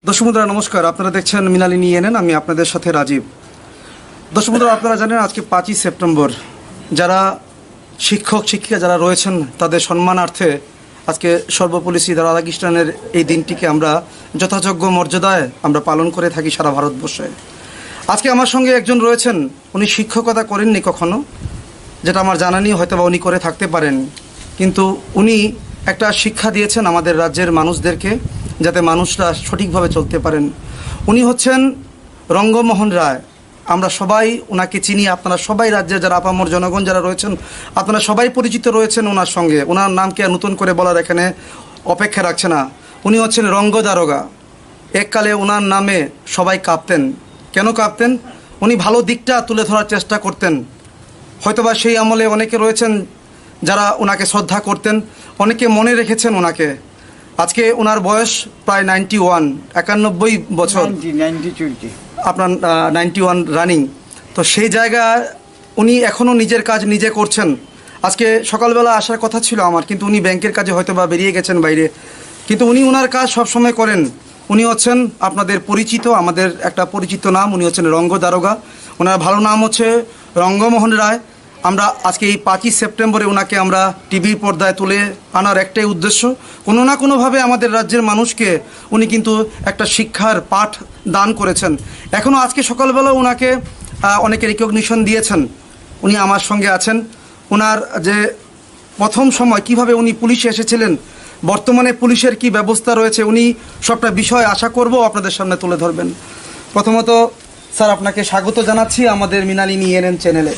দর্শক বন্ধুরা নমস্কার, আপনারা দেখছেন মৃণালিনী এনএন, আমি আপনাদের সাথে রাজীব। দর্শক বন্ধুরা, আপনারা জানেন আজকে 5ই সেপ্টেম্বর যারা শিক্ষক শিক্ষিকা যারা রয়েছেন তাদের সম্মানার্থে আজকে সর্বপল্লী শ্রী রাধাকৃষ্ণনের এই দিনটিকে আমরা যথাযোগ্য মর্যাদায় আমরা পালন করে থাকি সারা ভারতবর্ষে। আজকে আমার সঙ্গে একজন রয়েছেন, উনি শিক্ষকতা করেননি কখনো, যেটা আমার জানা নেই, হয়তো বা উনি করে থাকতে পারেন, কিন্তু উনি একটা শিক্ষা দিয়েছেন আমাদের রাজ্যের মানুষদেরকে, যাতে মানুষরা সঠিকভাবে চলতে পারেন। উনি হচ্ছেন রঙ্গমোহন রায়। আমরা সবাই ওনাকে চিনি, আপনারা সবাই রাজ্যের যারা আপামর জনগণ যারা রয়েছেন আপনারা সবাই পরিচিত রয়েছেন ওনার সঙ্গে। ওনার নামকে আর নতুন করে বলার এখানে অপেক্ষা রাখছে না। উনি হচ্ছেন রঙ্গদারোগা। এককালে ওনার নামে সবাই কাঁপতেন। কেন কাঁপতেন? উনি ভালো দিকটা তুলে ধরার চেষ্টা করতেন। হয়তোবা সেই আমলে অনেকে রয়েছেন যারা ওনাকে শ্রদ্ধা করতেন, অনেকে মনে রেখেছেন ওনাকে। আজকে ওনার বয়স প্রায় 91 বছর, আপনার 91 রানিং। তো সেই জায়গায় উনি এখনও নিজের কাজ নিজে করছেন। আজকে সকালবেলা আসার কথা ছিল আমার, কিন্তু উনি ব্যাংকের কাজে হয়তো বা বেরিয়ে গেছেন বাইরে, কিন্তু উনি ওনার কাজ সবসময় করেন। উনি হচ্ছেন আপনাদের পরিচিত, আমাদের একটা পরিচিত নাম, উনি হচ্ছেন রঙ্গদারোগা। ওনার ভালো নাম হচ্ছে রঙ্গমোহন রায়। আমরা আজকে এই 5ই সেপ্টেম্বরে ওনাকে আমরা টিভির পর্দায় তুলে আনার একটাই উদ্দেশ্য, কোনো না কোনোভাবে আমাদের রাজ্যের মানুষকে উনি কিন্তু একটা শিক্ষার পাঠ দান করেছেন। এখনও আজকে সকালবেলা ওনাকে অনেকে রিকগনিশন দিয়েছেন। উনি আমার সঙ্গে আছেন। ওনার যে প্রথম সময় কিভাবে উনি পুলিশে এসেছিলেন, বর্তমানে পুলিশের কি ব্যবস্থা রয়েছে, উনি সবটা বিষয় আশা করব আপনাদের সামনে তুলে ধরবেন। প্রথমত স্যার, আপনাকে স্বাগত জানাচ্ছি আমাদের মৃণালিনী এনএন চ্যানেলে।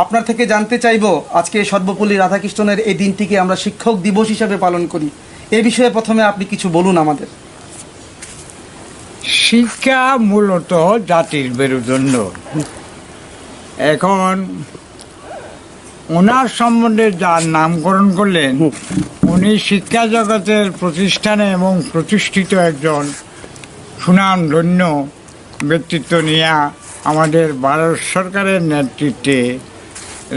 আপনার থেকে জানতে চাইব, আজকে সর্বপল্লী রাধাকৃষ্ণনের এই দিনটিকে আমরা শিক্ষক দিবস হিসেবে পালন করি, এই বিষয়ে প্রথমে আপনি কিছু বলুন আমাদের। শিক্ষা মূলত জাতির মেরুদণ্ড। এখন ওনার সম্বন্ধে যার নামকরণ করলেন, উনি শিক্ষা জগতের প্রতিষ্ঠানে এবং প্রতিষ্ঠিত একজন সুনামধন্য ব্যক্তিত্ব নিয়ে আমাদের ভারত সরকারের নেতৃত্বে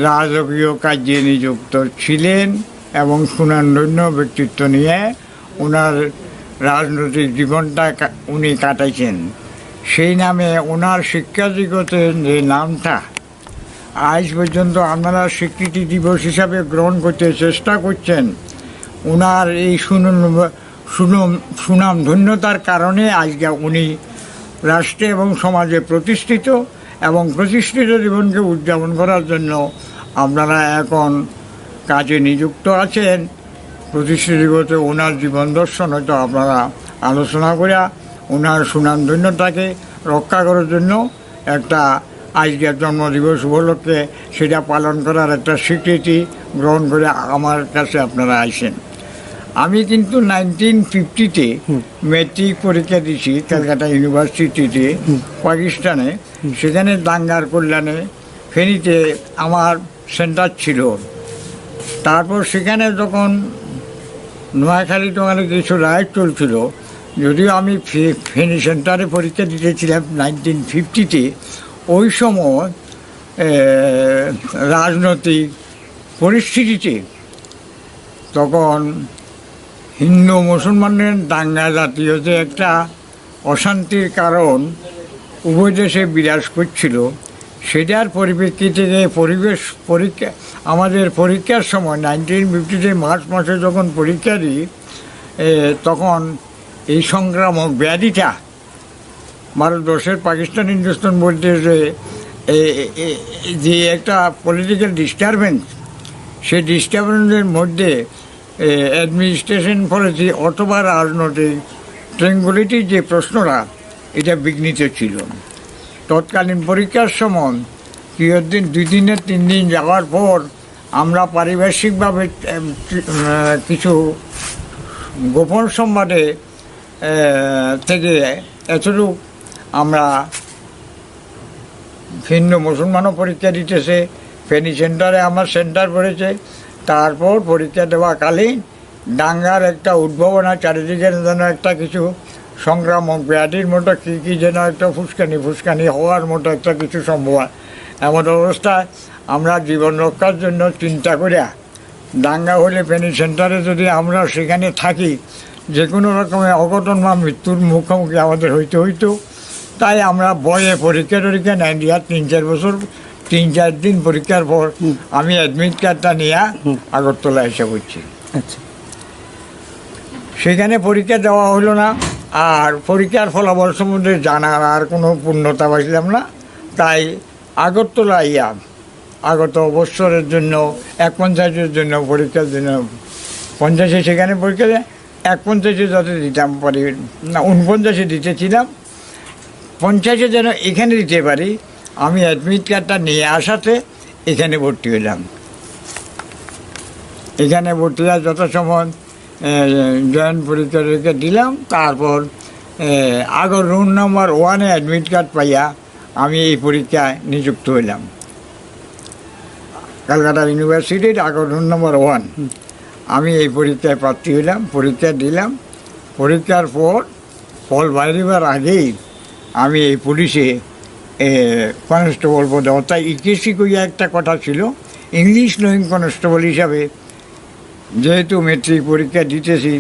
রাজকীয় কাজে নিযুক্ত ছিলেন এবং সুনামধন্য ব্যক্তিত্ব নিয়ে ওনার রাজনৈতিক জীবনটা উনি কাটাইছেন। সেই নামে ওনার শিক্ষা জগতের যে নামটা আজ পর্যন্ত আপনারা স্বীকৃতি দিবস হিসাবে গ্রহণ করতে চেষ্টা করছেন, ওনার এই সুনামধন্যতার কারণে আজকে উনি রাষ্ট্রে এবং সমাজে প্রতিষ্ঠিত, এবং প্রতিষ্ঠিত জীবনকে উদযাপন করার জন্য আপনারা এখন কাজে নিযুক্ত আছেন। প্রতিষ্ঠিত জীবনে ওনার জীবন দর্শন হয়তো আপনারা আলোচনা করে ওনার সুনামধন্যতাকে রক্ষা করার জন্য একটা আজকের জন্মদিবস উপলক্ষে সেটা পালন করার একটা স্বীকৃতি গ্রহণ করে আমার কাছে আপনারা আসেন। আমি কিন্তু 1950-তে ম্যাট্রিক পরীক্ষা দিয়েছি ক্যালকাটা ইউনিভার্সিটিতে পাকিস্তানে। সেখানে দাঙ্গার কল্যাণে ফেনীতে আমার সেন্টার ছিল। তারপর সেখানে যখন নোয়াখালী টোয়াখালী কিছু রাইড চলছিল, যদিও আমি ফেনী সেন্টারে পরীক্ষা দিতেছিলাম 1950-তে, ওই সময় রাজনৈতিক পরিস্থিতিতে তখন হিন্দু মুসলমানের দাঙ্গা জাতীয় যে একটা অশান্তির কারণ উভয় দেশে বিরাজ করছিল, সেটার পরিপ্রেক্ষিতে পরীক্ষা আমাদের পরীক্ষার সময় 1950-তে মার্চ মাসে যখন পরীক্ষা দিই, তখন এই সংক্রামক ব্যাধিটা ভারতবর্ষের পাকিস্তান হিন্দুস্তান বলতে যে একটা পলিটিক্যাল ডিস্টারবেন্স, সেই ডিস্টারবেন্সের মধ্যে অ্যাডমিনিস্ট্রেশন পলিসি অথবা রাজনৈতিক ট্রেঙ্গুলিটির যে প্রশ্নটা, এটা বিঘ্নিত ছিল। তৎকালীন পরীক্ষার সময় 2 দিনের 3 দিন যাওয়ার পর আমরা পারিপার্শ্বিকভাবে কিছু গোপন সংবাদে থেকে এতটুকু আমরা হিন্দু মুসলমানও পরীক্ষা দিতেছে, ফেনী সেন্টারে আমার সেন্টার পড়েছে। তারপর পরীক্ষা দেওয়াকালীন দাঙ্গার একটা উদ্ভাবনা, চারিদিকে যেন একটা কিছু সংক্রামক ব্যাধির মতো কী যেন একটা ফুসকানি হওয়ার মতো একটা কিছু সম্ভব। এমন অবস্থায় আমরা জীবন রক্ষার জন্য চিন্তা করিয়া দাঙ্গা হলে ফেনী সেন্টারে যদি আমরা সেখানে থাকি, যে কোনো রকমের অঘটন বা মৃত্যুর মুখোমুখি আমাদের হইতে হইতো। তাই আমরা বয়ে পরীক্ষা টরীক্ষা নেন দিয়া 3-4 বছর 3-4 দিন পরীক্ষার পর আমি অ্যাডমিট কার্ডটা নিয়ে আগরতলা এসে পড়ছি। আচ্ছা। সেখানে পরীক্ষা দেওয়া হলো না, আর পরীক্ষার ফলাফল সম্বন্ধে জানার আর কোনো পূর্ণতা পাইলাম না। তাই আগরতলা ইয়া আগত বৎসরের জন্য 51 জন্য পরীক্ষার জন্য 50 সেখানে পরীক্ষা দেয়, 51 যাতে দিতাম পারি না, 49 দিতেছিলাম, 50 যেন এখানে দিতে পারি। আমি অ্যাডমিট কার্ডটা নিয়ে আসাতে এখানে ভর্তি হলাম। এখানে ভর্তি হওয়ার যথাসময় জয়েন্ট পরীক্ষা টরীক্ষা দিলাম। তারপর আগর রুম নাম্বার 1 অ্যাডমিট কার্ড পাইয়া আমি এই পরীক্ষায় নিযুক্ত হইলাম। কলকাতা ইউনিভার্সিটির আগর রুম নাম্বার 1 আমি এই পরীক্ষায় প্রার্থী হইলাম, পরীক্ষা দিলাম। পরীক্ষার পর ফল বাইরেবার আগেই আমি এই পুলিশে কনস্টেবল পদে, অর্থাৎ ইকেসি কইয়া একটা কথা ছিল, ইংলিশ নোয়িং কনস্টেবল হিসাবে যেহেতু মেট্রিক পরীক্ষা দিতেছি,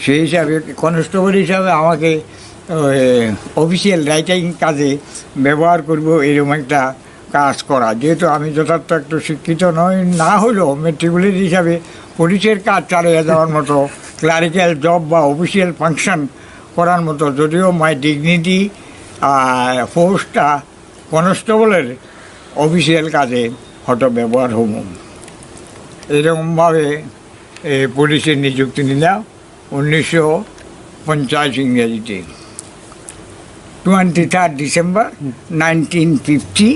সেই হিসাবে কনস্টেবল হিসাবে আমাকে অফিসিয়াল রাইটিং কাজে ব্যবহার করব, এরকম একটা কাজ করা। যেহেতু আমি যথার্থ একটু শিক্ষিত না হলেও মেট্রিকুলেট হিসাবে পুলিশের কাজ চালিয়ে যাওয়ার মতো, ক্লারিক্যাল জব বা অফিসিয়াল ফাংশন করার মতো, যদিও মাই ডিগনিটি পোস্টটা কনস্টেবলের অফিসিয়াল কাজে হয়তো ব্যবহার হব। এরকমভাবে পুলিশের নিযুক্তি নিলাম 1950 ইংরেজিতে। 23 December 1950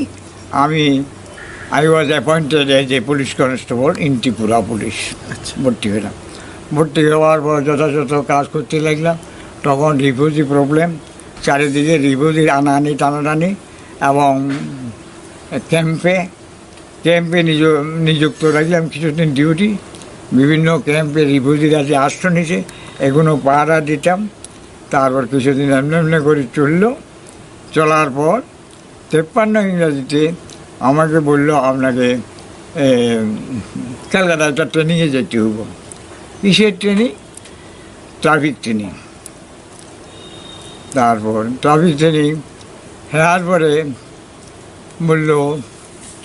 I was appointed as a police constable in Tripura police. ভর্তি হলাম। ভর্তি হওয়ার পর যথাযথ কাজ করতে লাগলাম। তখন রিফিউজি প্রবলেম, চারিদিকে রিফিউজির আনাআনি টানাটানি, এবং ক্যাম্পে নিযুক্ত রাখলাম কিছুদিন ডিউটি। বিভিন্ন ক্যাম্পে রিফিউজিরা যে আশ্রয় নিছে এগুলো পাহারা দিতাম। তারপর কিছুদিন এমনি এমনি করে চলার পর 53 ইংরাজিতে আমাকে বলল, আপনাকে কলকাতা একটা ট্রেনিংয়ে যেতে হইব। কিসের ট্রেনিং? Traffic training. তারপর ট্রাফিক ট্রেনিং হওয়ার পরে বলল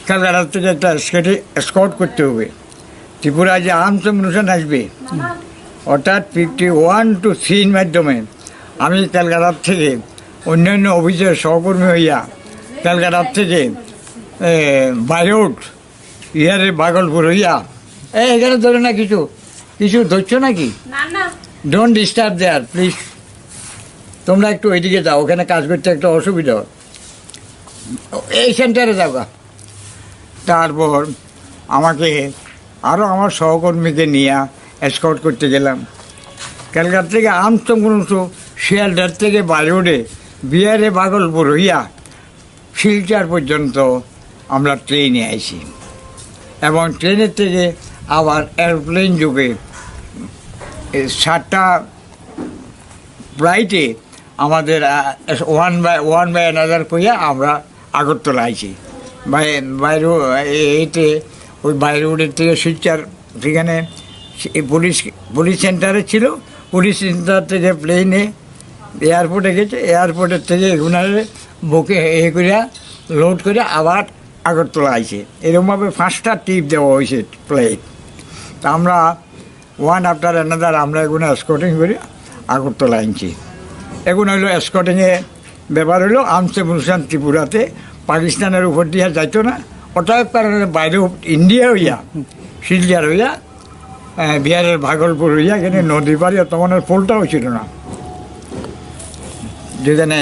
কলকাতার থেকে একটা স্কট করতে হবে। ত্রিপুরায় যে আর্মস মিশন আসবে, অর্থাৎ 51 to 3 মাধ্যমে আমি কলকাতার থেকে অন্যান্য অফিসের সহকর্মী হইয়া কলকাতার থেকে বাইরোড ইয়ারে বাগলপুর হইয়া, এখানে ধরে না কিছু ধরছো নাকি? ডোন্ট ডিস্টার্ব দেয়ার প্লিজ, তোমরা একটু ওইদিকে যাও, ওখানে কাজ করতে একটা অসুবিধা, এই সেন্টারে যাও। তারপর আমাকে আরও আমার সহকর্মীকে নিয়ে এসকর্ট করতে গেলাম। কলকাতা থেকে আমতমগুলো শিয়ালদার থেকে বাইরোডে বিহারে বাগলপুর হইয়া শিলচর পর্যন্ত আমরা ট্রেনে আইছি, এবং ট্রেনের থেকে আবার এরোপ্লেন যোগে 7টা ফ্লাইটে আমাদের ওয়ান বাই অ্যানাদার কইয়া আমরা আগরতলা আইছি। এইতে ওই বাইরোডের থেকে শিলচর, সেখানে পুলিশ সেন্টারে ছিল, পুলিশ সেন্টার থেকে প্লেনে এয়ারপোর্টে গেছে, এয়ারপোর্টের থেকে এগুনারে বুকে করিয়া লোড করে আবার আগরতলা আইছে। এরকমভাবে 5টা ট্রিপ দেওয়া হয়েছে প্লেন। তা আমরা ওয়ান আফটার অ্যানাদার আমরা এগুলো স্কটিং করে আগরতলা আনছি। এগুলো হইলো স্কটিংয়ে ব্যাপার হলো আর্মস মিশন ত্রিপুরাতে পাকিস্তানের উপর দিয়ে যাইতো না, ওটার কারণে বাইরে ইন্ডিয়া হইয়া শিলচর হইয়া বিহারের ভাগলপুর হইয়া এখানে নদী পাড়ি তখন পোলটাও ছিল না, যেখানে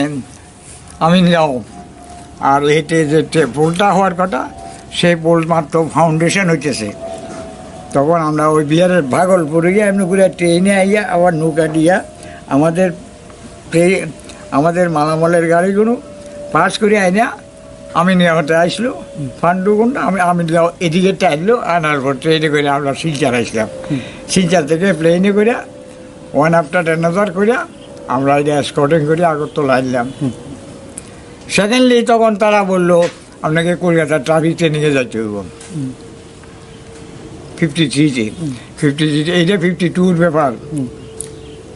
আমি যাও। আর এতে যে পোলটা হওয়ার কথা, সেই পোল মাত্র ফাউন্ডেশন হইতেছে। তখন আমরা ওই বিহারের ভাগলপুর হইয়া এমনি করে ট্রেনে আইয়া আবার নৌকা দিয়া আমাদের মালামালের গাড়িগুলো পাস করে আইনা আমি নিয়ামতে আসলো ফান্ডুগুন্ড, আমি এদিকে টাইলো আনার পর ট্রেনে করে আমরা শিলচর আসলাম। শিলচর থেকে প্লেনে করে ওয়ান আফটার অ্যানাদার করে আমরা এটা স্কটিং করে আগরতলা আনলাম। সেকেন্ডলি তখন তারা বললো আপনাকে কলকাতা ট্রাফিক ট্রেনিংয়ে যাইতে হইব 53-তে, এইটা 52-র ব্যাপার।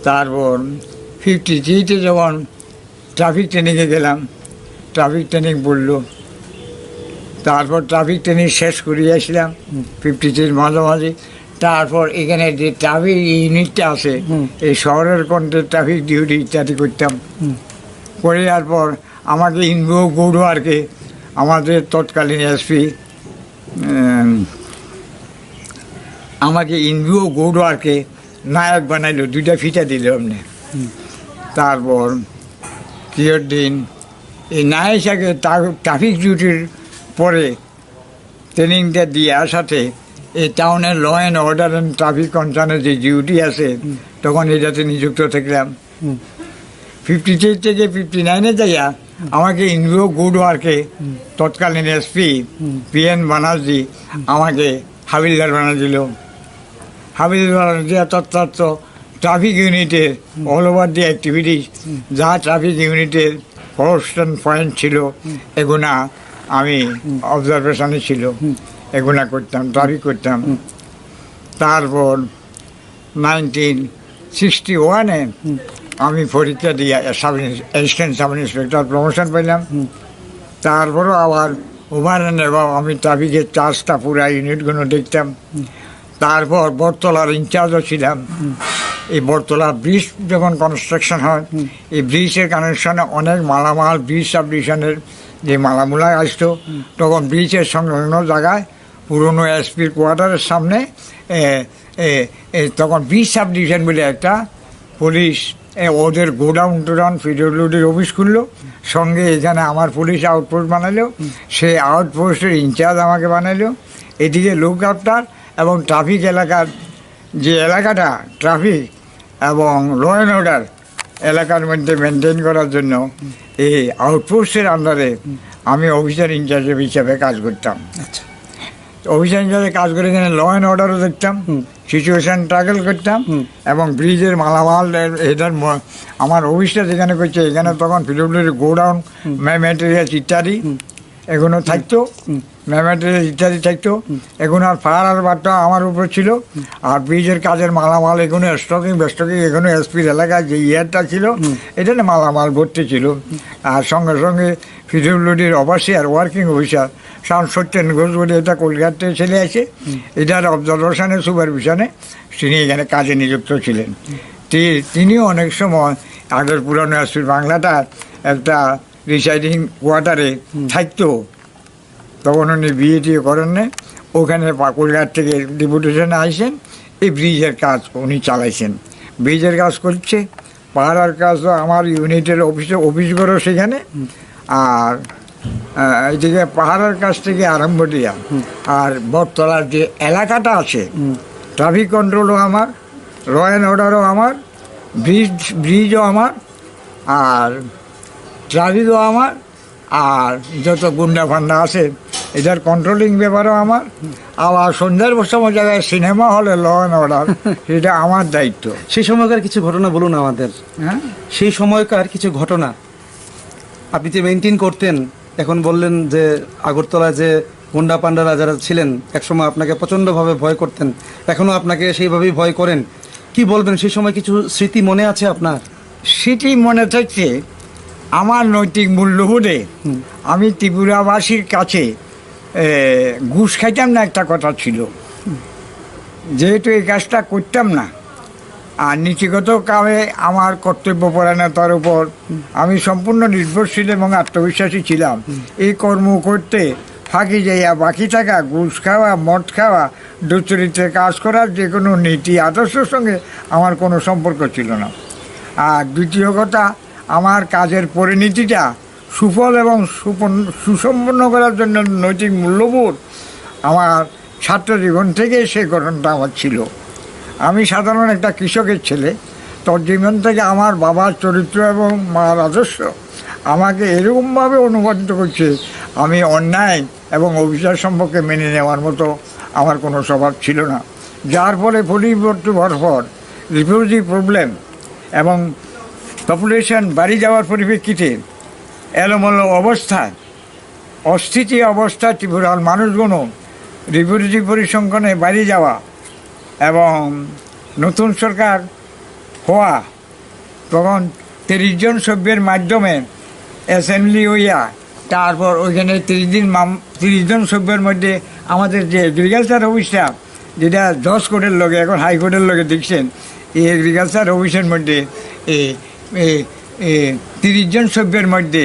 তারপর 53-তে যখন ট্রাফিক ট্রেনিংয়ে গেলাম, ট্রাফিক ট্রেনিং বললো, তারপর ট্রাফিক ট্রেনিং শেষ করিয়ে আসলাম 53-র মাঝামাঝি। তারপর এখানে যে ট্রাফিক ইউনিটটা আছে, এই শহরের কন্ট্রোল ট্রাফিক ডিউটি ইত্যাদি করতাম। করে যাওয়ার পর আমাকে ইন্দ্র গৌড়োয়ারকে, আমাদের তৎকালীন এসপি, আমাকে ইন্দ্র গৌড়োয়ারকে নায়ক বানাইলো, 2টা ফিতা দিল এমনি। তারপর কিয়র দিন এই নায়িকাকে ট্রাফিক ডিউটির পরে ট্রেনিংটা দিয়ে আসাতে এই টাউনের law and order and traffic কনসার্নের যে ডিউটি আছে, তখন এটাতে নিযুক্ত থাকলাম। 53 থেকে 59-এ যাইয়া আমাকে ইন্দ্র গৌড়োয়ারকে তৎকালীন এসপি PN বানার্জি আমাকে হাবিলদার বানা দিল। হাবিলদার বানা দেওয়া তৎত্ব ট্রাফিক ইউনিটের অল ওভার দি অ্যাক্টিভিটিস, যা ট্রাফিক ইউনিটের কনস্ট্যান্ট পয়েন্ট ছিল, এগুলা আমি অবজারভেশনে ছিল, এগুলা করতাম, ট্রাফিক করতাম। তারপর 1961-এ আমি পরীক্ষা দিয়ে অ্যাসিস্ট্যান্ট সাব ইন্সপেক্টর প্রমোশন পেলাম। তারপরও আবার ওভার অ্যান্ড অ্যাবাভ আমি ট্রাফিকের চার্জটা পুরো ইউনিটগুলো দেখতাম। তারপর বটতলার ইনচার্জও ছিলাম। এই বটতলা ব্রিজ যখন কনস্ট্রাকশন হয়, এই ব্রিজের কানেকশনে অনেক মালামাল ব্রিজ সাব ডিভিশনের যে মালামুলা আসতো, তখন ব্রিজের সংলগ্ন জায়গায় পুরনো এসপির কোয়ার্টারের সামনে তখন ব্রিজ সাব ডিভিশন বলে একটা পুলিশ ওদের গোডাউন টোডাউন পিডব্লিউডির অফিস খুললো। সঙ্গে এখানে আমার পুলিশ আউটপোস্ট বানালো, সেই আউটপোস্টের ইনচার্জ আমাকে বানালো। এদিকে লুক আফটার এবং ট্রাফিক এলাকার যে এলাকাটা ট্রাফিক এবং ল অ্যান্ড অর্ডার এলাকার মধ্যে মেনটেন করার জন্য এই আউটপোস্টের আন্ডারে আমি অফিসার ইনচার্জ হিসাবে কাজ করতাম। আচ্ছা, অফিসার হিসাবে কাজ করে এখানে ল অ্যান্ড অর্ডারও দেখতাম, সিচুয়েশান ট্রাকেল করতাম এবং ব্রিজের মালামাল এটার আমার অফিসটা যেখানে করছে, এখানে তখন পিডব্লিউডির গোডাউন ম্যাটেরিয়ালস ইত্যাদি এগুলো থাকতো, ম্যাটেরিয়াল ইত্যাদি থাকতো। এগুলো আর ফায়ার আর বারটা আমার উপর ছিল। আর ব্রিজের কাজের মালামাল এগুলো স্টকিং বেস্টকিং এগুলো এসপির এলাকায় যে ইয়ারটা ছিল, এটা না মালামাল ভর্তি ছিল। আর সঙ্গে সঙ্গে পিডব্লিউডির overseer working officer Satyen Ghosh বলে, এটা কলকাতাতে ছেলে আছে, এটার অবজারভেশনে সুপারভিশনে তিনি এখানে কাজে নিযুক্ত ছিলেন। তিনিও অনেক সময় আগের পুরানো এসপির বাংলাটার একটা রিসাইডিং কোয়ার্টারে থাকতো, তখন উনি বিয়ে করেন না, ওখানে কলকাতা থেকে ডেপুটেশনে আসেন, এই ব্রিজের কাজ উনি চালাইছেন। ব্রিজের কাজ করছে, পাহাড়ার কাজ তো আমার ইউনিটের অফিসগুলো সেখানে। আর এদিকে পাহাড়ের কাছ থেকে আরম্ভ দিয়া আর বটতলার যে এলাকাটা আছে, ট্রাফিক কন্ট্রোলও আমার, ল অ্যান্ড অর্ডারও আমার, ব্রিজও আমার, আর ট্রাফিকও আমার, আর যত গুন্ডা ফান্ডা আছে এটার কন্ট্রোলিং ব্যাপারও আমার। আবার সন্ধ্যার সময় জায়গায় সিনেমা হলে ল অ্যান্ড অর্ডার, সেটা আমার দায়িত্ব। সেই সময়কার কিছু ঘটনা বলুন আমাদের। হ্যাঁ, সেই সময়কার কিছু ঘটনা আপনি যে মেনটেন করতেন, এখন বললেন যে আগরতলায় যে গুন্ডা পান্ডারা যারা ছিলেন একসময় আপনাকে প্রচণ্ডভাবে ভয় করতেন, এখনও আপনাকে সেইভাবেই ভয় করেন, কি বলবেন? সেই সময় কিছু স্মৃতি মনে আছে আপনার? স্মৃতি মনে থাকছে আমার নৈতিক মূল্যবোধে। আমি ত্রিপুরাবাসীর কাছে ঘুষ খাইতাম না, একটা কথা ছিল। যেহেতু এই কাজটা করতাম না, আর নীতিগত কামে আমার কর্তব্যপরায়ণতার উপর আমি সম্পূর্ণ নির্ভরশীল এবং আত্মবিশ্বাসী ছিলাম। এই কর্ম করতে ফাঁকি যাইয়া বাকি থাকা, ঘুষ খাওয়া, মদ খাওয়া, দুচরিত্রে কাজ করার যে কোনো নীতি আদর্শের সঙ্গে আমার কোনো সম্পর্ক ছিল না। আর দ্বিতীয় কথা, আমার কাজের পরিণতিটা সুফল এবং সুসম্পন্ন করার জন্য নৈতিক মূল্যবোধ আমার ছাত্র জীবন থেকে সেই গঠনটা আমার ছিল। আমি সাধারণ একটা কৃষকের ছেলে, তোর জীবন থেকে আমার বাবার চরিত্র এবং মার আদর্শ আমাকে এরকমভাবে অনুপ্রাণিত করছে, আমি অন্যায় এবং অভিশাপ সম্পর্কে মেনে নেওয়ার মতো আমার কোনো স্বভাব ছিল না। যার ফলে পরিবর্তন হওয়ার পর রিফিউজি প্রবলেম এবং পপুলেশন বাড়ি যাওয়ার পরিপ্রেক্ষিতে এলোমেলো অবস্থায়, অস্থিতি অবস্থায় ত্রিপুরার মানুষগুলো রিফিউজি পরিসংখ্যানে বাড়ি যাওয়া এবং নতুন সরকার হওয়া, তখন 30 জন সভ্যের মাধ্যমে অ্যাসেম্বলি হইয়া তারপর ওইখানে 30 জন সভ্যের মধ্যে আমাদের যে এগ্রিকালচার অফিসটা, যেটা 10 কোটের লগে এখন হাইকোর্টের লগে দেখছেন, এই এগ্রিকালচার অফিসের মধ্যে 30 জন সভ্যের মধ্যে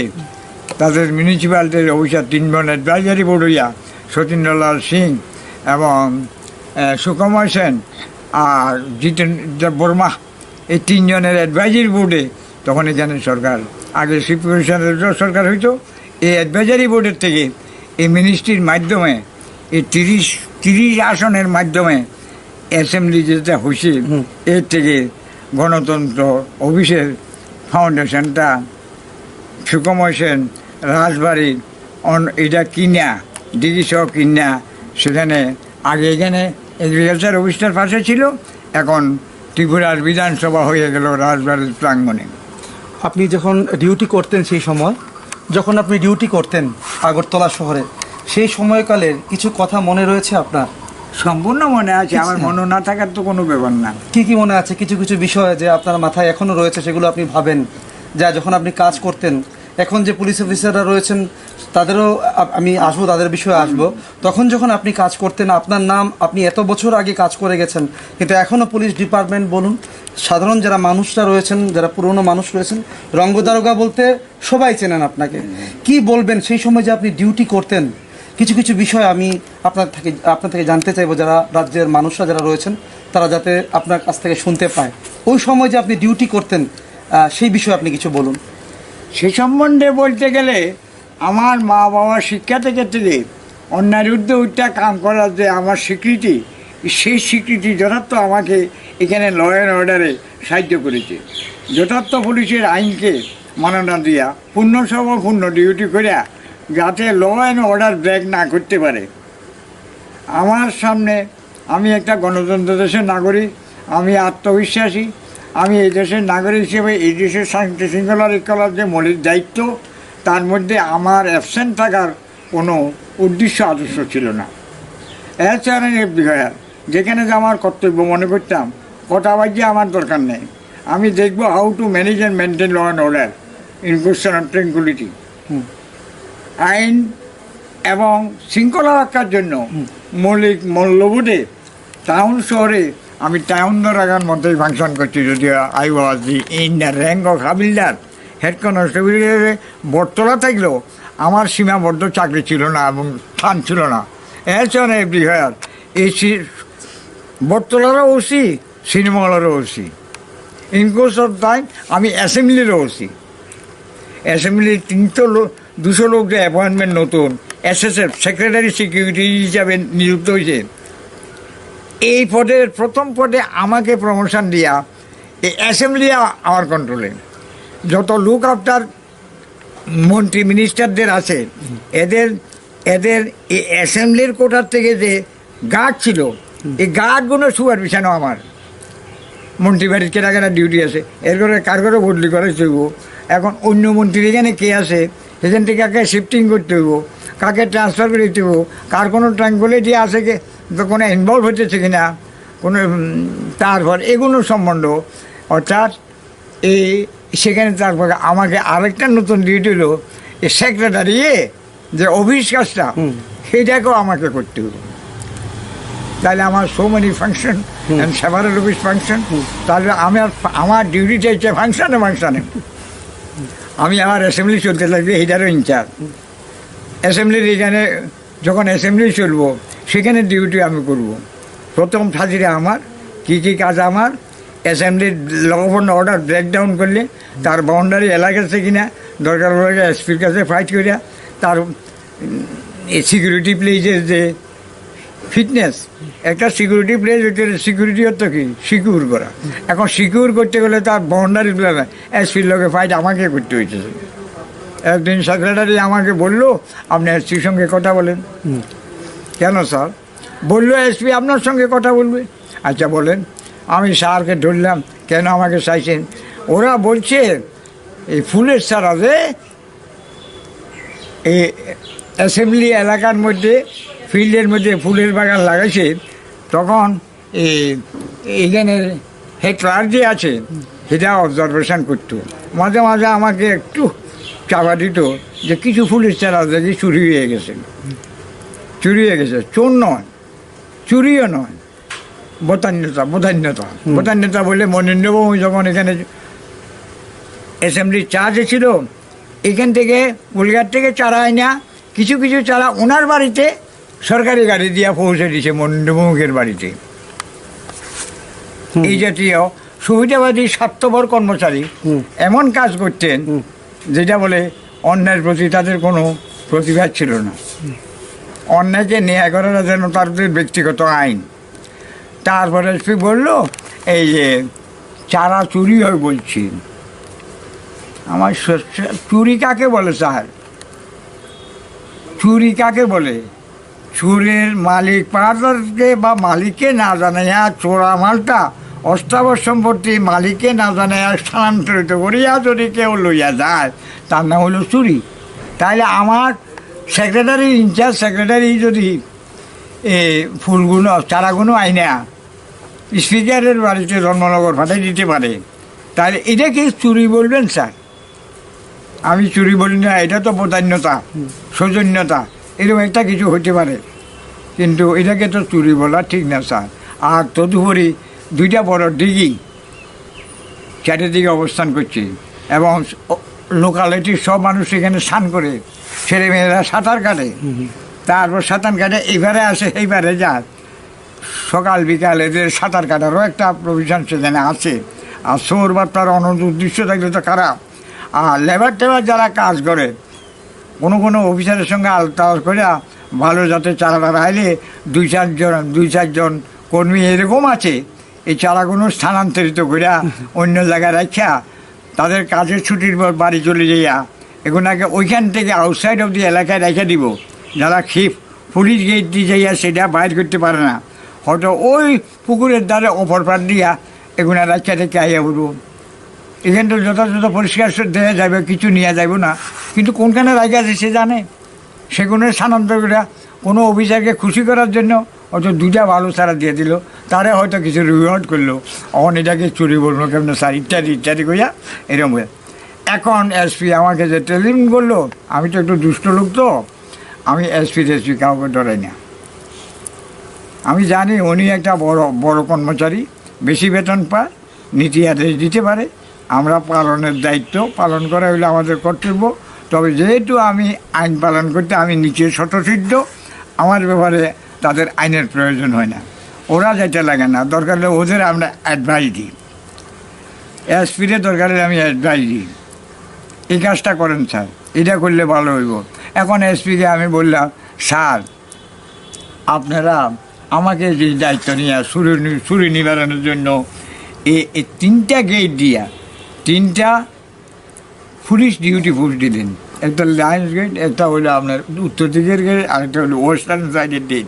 তাদের মিউনিসিপ্যালিটির অফিসার 3 জন অ্যাডভাইজারি বোর্ড হইয়া সতীন্দ্রলাল সিং এবং সুকুমার সেন আর জিতেন্দ্র বর্মা, এই 3 জনের অ্যাডভাইজারি বোর্ডে তখন এখানে সরকার, আগে সিপিউশনের সরকার হইতো, এই অ্যাডভাইজারি বোর্ডের থেকে এই মিনিস্ট্রির মাধ্যমে এই 30 আসনের মাধ্যমে অ্যাসেম্বলি যেটা হয়েছে, এর থেকে গণতন্ত্র অফিসের ফাউন্ডেশনটা সুকুমার সেন রাজবাড়ি এটা কিনা ডিগিসহ কিনা, সেখানে আগে এখানে এগ্রিকালচার অফিসটার পাশে ছিল, এখন ত্রিপুরার বিধানসভা হয়ে গেল রাজবাড়ির প্রাঙ্গণে। আপনি যখন ডিউটি করতেন, সেই সময় যখন আপনি ডিউটি করতেন আগরতলা শহরে, সেই সময়কালের কিছু কথা মনে রয়েছে আপনার? সম্পূর্ণ মনে আছে, আমার মনে না থাকার তো কোনো ব্যাপার না। কি কি মনে আছে? কিছু কিছু বিষয় যে আপনার মাথায় এখনো রয়েছে, সেগুলো আপনি ভাবেন যা যখন আপনি কাজ করতেন। এখন যে পুলিশ অফিসাররা রয়েছেন তাদেরও আমি আসবো, তাদের বিষয়ে আসবো। তখন যখন আপনি কাজ করতেন, আপনার নাম, আপনি এত বছর আগে কাজ করে গেছেন, কিন্তু এখনও পুলিশ ডিপার্টমেন্ট বলুন, সাধারণ যারা মানুষরা রয়েছেন, যারা পুরনো মানুষ রয়েছেন, রঙ্গদারোগা বলতে সবাই চেনেন আপনাকে। কি বলবেন সেই সময় যে আপনি ডিউটি করতেন? কিছু কিছু বিষয় আমি আপনার থেকে জানতে চাইবো, যারা রাজ্যের মানুষরা যারা রয়েছেন তারা যাতে আপনার কাছ থেকে শুনতে পায়। ওই সময় যে আপনি ডিউটি করতেন, সেই বিষয়ে আপনি কিছু বলুন। সে সম্বন্ধে বলতে গেলে আমার মা বাবার শিক্ষা থেকে অন্যায়ের ঊর্ধ্বে উঠা কাম করার যে আমার স্বীকৃতি, সেই স্বীকৃতি যথার্থ আমাকে এখানে ল অ্যান্ড অর্ডারে সাহায্য করেছে। যথার্থ পুলিশের আইনকে মাননা দিয়া পূর্ণ ডিউটি করিয়া যাতে ল অ্যান্ড অর্ডার ব্রেক না করতে পারে। আমার সামনে আমি একটা গণতন্ত্র দেশের নাগরিক, আমি আত্মবিশ্বাসী, আমি এই দেশের নাগরিক হিসেবে এই দেশের শান্তি শৃঙ্খলা রক্ষার যে মৌলিক দায়িত্ব, তার মধ্যে আমার অ্যাবসেন্ট থাকার কোনো উদ্দেশ্য আদর্শ ছিল না। এছাড়া বিষয় যেখানে যে আমার কর্তব্য মনে করতাম, কটা বাজিয়ে আমার দরকার নেই, আমি দেখব how to manage and maintain law and order in question of tranquillity. আইন এবং শৃঙ্খলা রক্ষার জন্য মৌলিক মূল্যবোধে টাউন শহরে আমি টাউন দরাগার মতোই ফাংশন করছি, যদিও I was the in the rank of havildar head constable. Battala থাকলেও আমার সীমাবদ্ধ চাকরি ছিল না এবং স্থান ছিল না। এছাড়া বিষয় এই বটতলারও ওসি, সিনেমাগুলোরও ওসি, ইনকোর্স অফ টাইম আমি অ্যাসেম্বলিরও ওসি। অ্যাসেম্বলির 200 লোক যে অ্যাপয়েন্টমেন্ট নতুন এসএসএফ সেক্রেটারি সিকিউরিটি হিসাবে নিযুক্ত হয়েছে, এই পদের প্রথম পদে আমাকে প্রমোশন দিয়া এই অ্যাসেম্বলি আমার কন্ট্রোলে। যত লুক আফটার মন্ত্রী মিনিস্টারদের আছে, এদের এই অ্যাসেম্বলির কোটার থেকে যে গার্ড ছিল, এই গার্ডগুলো সুপারভিশনও আমার। মন্ত্রী বাড়ির কেনা ডিউটি আছে, এর করে কার করে বদলি করে চলব। এখন অন্য মন্ত্রীর এখানে কে আছে, সেখান থেকে কাকে শিফটিং করতে হইব, কাকে ট্রান্সফার করে দিতে হইব, কার কোনো ট্রাঙ্কুইলিটি আছে কি, কোনো ইনভলভ হচ্ছে কিনা, কোনো তারপর এগুলো সম্বন্ধ। অর্থাৎ সেখানে তারপরে আমাকে আরেকটা নতুন ডিউটি হলো এই সেক্রেটারি যে অফিস কাজটা, সেইটাকেও আমাকে করতে হবে। তাহলে আমার so many function and several office function, তাহলে আমার ডিউটিটা হচ্ছে ফাংশনে। আমি আমার অ্যাসেম্বলি চলতে থাকবে, এইটারও ইনচার্জ। অ্যাসেম্বলির এখানে যখন অ্যাসেম্বলি চলবো, সেখানে ডিউটি আমি করব। প্রথম হাজিরা আমার, কী কী কাজ আমার, অ্যাসেম্বলির ল অ্যান্ড অর্ডার ব্রেকডাউন করলে তার বাউন্ডারি এলাকা আছে কিনা, দরকার হলে এসপির কাছে ফাইট করিয়া তার সিকিউরিটি প্লেসের যে ফিটনেস, একটা সিকিউরিটি প্লেস হচ্ছে সিকিউরিটি হতো কি সিকিউর করা। এখন সিকিউর করতে গেলে তার বাউন্ডারি এসপির লোকে ফাইট আমাকে করতে হয়েছে। একদিন সেক্রেটারি আমাকে বললো, আপনি এসপির সঙ্গে কথা বলেন। কেন স্যার? বললো এসপি আপনার সঙ্গে কথা বলবে। আচ্ছা বলেন। আমি স্যারকে ধরলাম, কেন আমাকে চাইছেন? ওরা বলছে এই ফুলের সারা যে এই অ্যাসেম্বলি এলাকার মধ্যে ফিল্ডের মধ্যে ফুলের বাগান লাগাইছে, তখন এইখানের হেটলার যে আছে সেটা অবজারভেশন করতো, মাঝে মাঝে আমাকে একটু চাপা দিত যে কিছু পুলিশ চালা দেখি চুরি হয়ে গেছে, চোর নয়, চুরিও নয়, বদান্যতা বলে মনীন্দ্রবাবু যখন এখানে অ্যাসেম্বলির চার্জে ছিল, এখান থেকে কলকাতা থেকে চারা আইনা কিছু কিছু চারা ওনার বাড়িতে সরকারি গাড়ি দিয়া পৌঁছে দিয়েছে মনীন্দ্রবাবুকের বাড়িতে। এই জাতীয় সুবিধাবাদী স্বার্থপর কর্মচারী এমন কাজ করতেন যেটা বলে অন্যায়ের প্রতি তাদের কোনো প্রতিবাদ ছিল না। অন্যায়কে ন্যায় করার যেন তাদের ব্যক্তিগত আইন। তারপরে এসপি বলল এই যে চারা চুরি হয় বলছি, আমার চুরি কাকে বলে স্যার? চুরি কাকে বলে? চুরির মালিক পাড়াকে বা মালিককে না জানাইয়া চোরা মালটা অস্থাবর সম্পত্তি মালিককে না জানাইয়া স্থানান্তরিত করিয়া যদি কেউ লইয়া যায় তার নাম হলো চুরি। তাইলে আমার সেক্রেটারি, ইনচার্জ সেক্রেটারি যদি ফুলগুলো চারাগুলো আইনা স্পিকারের বাড়িতে ধর্মনগর পাঠিয়ে দিতে পারে, তাহলে এটা কি চুরি বলবেন স্যার? আমি চুরি বলি না, এটা তো বদান্যতা, সৌজন্যতা, এরকম একটা কিছু হতে পারে, কিন্তু এটাকে তো চুরি বলা ঠিক না স্যার। আর তদুপরি দুইটা বড় ডিগি চারিদিকে অবস্থান করছে এবং লোকালিটির সব মানুষ এখানে স্নান করে, ছেলেমেয়েরা সাঁতার কাটে, তারপর সাঁতার কাটে এইবারে আসে এইবারে যায়, সকাল বিকাল এদের সাঁতার কাটারও একটা প্রভিশন সেখানে আছে। আর চোর বা তার অনুদ্দেশ্য থাকলে তো খারাপ। আর লেবার টেবার যারা কাজ করে, কোনো অফিসারের সঙ্গে আলোচনা করে ভালো যাতে চারাটা রাইলে দুই চারজন কর্মী এরকম আছে, এই চারাগুলো স্থানান্তরিত করে অন্য জায়গায় রাখা তাদের কাজের ছুটির পর বাড়ি চলে যাইয়া এগুলোকে ওইখান থেকে আউটসাইড অফ দি এলাকায় রেখে দিব, যারা পুলিশ গেট দিয়ে যাইয়া সেটা বাইর করতে পারে না, হয়তো ওই পুকুরের দ্বারে অপর পার দিয়া এগুলো রাখা থেকে আইয়া বলবো। এখান তো যথাযথ পরিষ্কার দেওয়া যাবে, কিছু নিয়ে যাব না, কিন্তু কোনখানে রাখা আছে সে জানে। সেগুলো স্থানান্তর করে কোনো অফিসারকে খুশি করার জন্য হয়তো দুইটা ভালো চারা দিয়ে দিল, তারা হয়তো কিছু রিওয়ার্ড করলো, অন এটাকে চুরি বললো কেমন স্যার ইত্যাদি ইত্যাদি করিয়া এরকম হয়ে। এখন এসপি আমাকে যে টেলিং করলো, আমি তো একটু দুষ্ট লোক, তো আমি এসপি কাউকে ডরাই না। আমি জানি উনি একটা বড় কর্মচারী, বেশি বেতন পায়, নীতি আদেশ দিতে পারে, আমরা পালনের দায়িত্ব পালন করা হইলে আমাদের কর্তব্য। তবে যেহেতু আমি আইন পালন করতে আমি নিচে স্বতঃসিদ্ধ, আমার ব্যাপারে তাদের আইনের প্রয়োজন হয় না, ওরা যেতে লাগে না, দরকার হলে ওদের আমরা অ্যাডভাইস দিই, এসপিরে দরকার হলে আমি অ্যাডভাইস দিই, এই কাজটা করেন স্যার, এটা করলে ভালো হইব। এখন এসপিকে আমি বললাম, স্যার আপনারা আমাকে যে দায়িত্ব নিয়ে চুরি নিবারণের জন্য এই 3টা গেট দিয়া 3টা পুলিশ ডিউটি ফোর্স দিলেন, একটা লায়ন্স গেট, একটা হলো আপনার উত্তর দিকের গেট, আরেকটা হলো ওয়েস্টার্ন সাইডের গেট।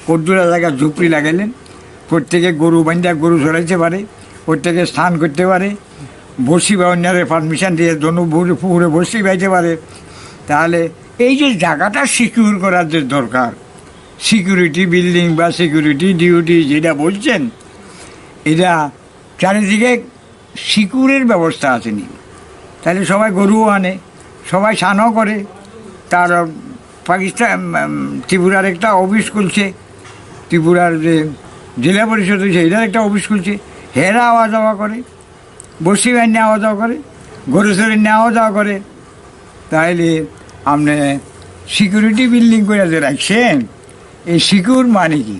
কদ্দুরা জায়গায় ঝুপড়ি লাগাইলেন, প্রত্যেকে গরু বান্ধা গরু চড়াইতে পারে, প্রত্যেকে স্নান করতে পারে, বসি বা অন্যান্য পারমিশন দিয়ে পুকুরে বসি বাইতে পারে। তাহলে এই যে জায়গাটা সিকিউর করার যে দরকার, সিকিউরিটি বিল্ডিং বা সিকিউরিটি ডিউটি যেটা বলছেন, এটা চারিদিকে সিকিউরের ব্যবস্থা আসেনি। তাহলে সবাই গরুও আনে, সবাই স্নানও করে। তার পাকিস্তান ত্রিপুরার একটা অফিস খুলছে, ত্রিপুরার যে জেলা পরিষদ হয়েছে এটার একটা অফিস খুলছে, হেরা আওয়া যাওয়া করে, বসি বাহিনী আওয়া যাওয়া করে, গরু চড়ি নেওয়া যাওয়া করে। তাইলে আপনি সিকিউরিটি বিল্ডিং করে যে রাখছেন, এই সিকিউর মানে কি?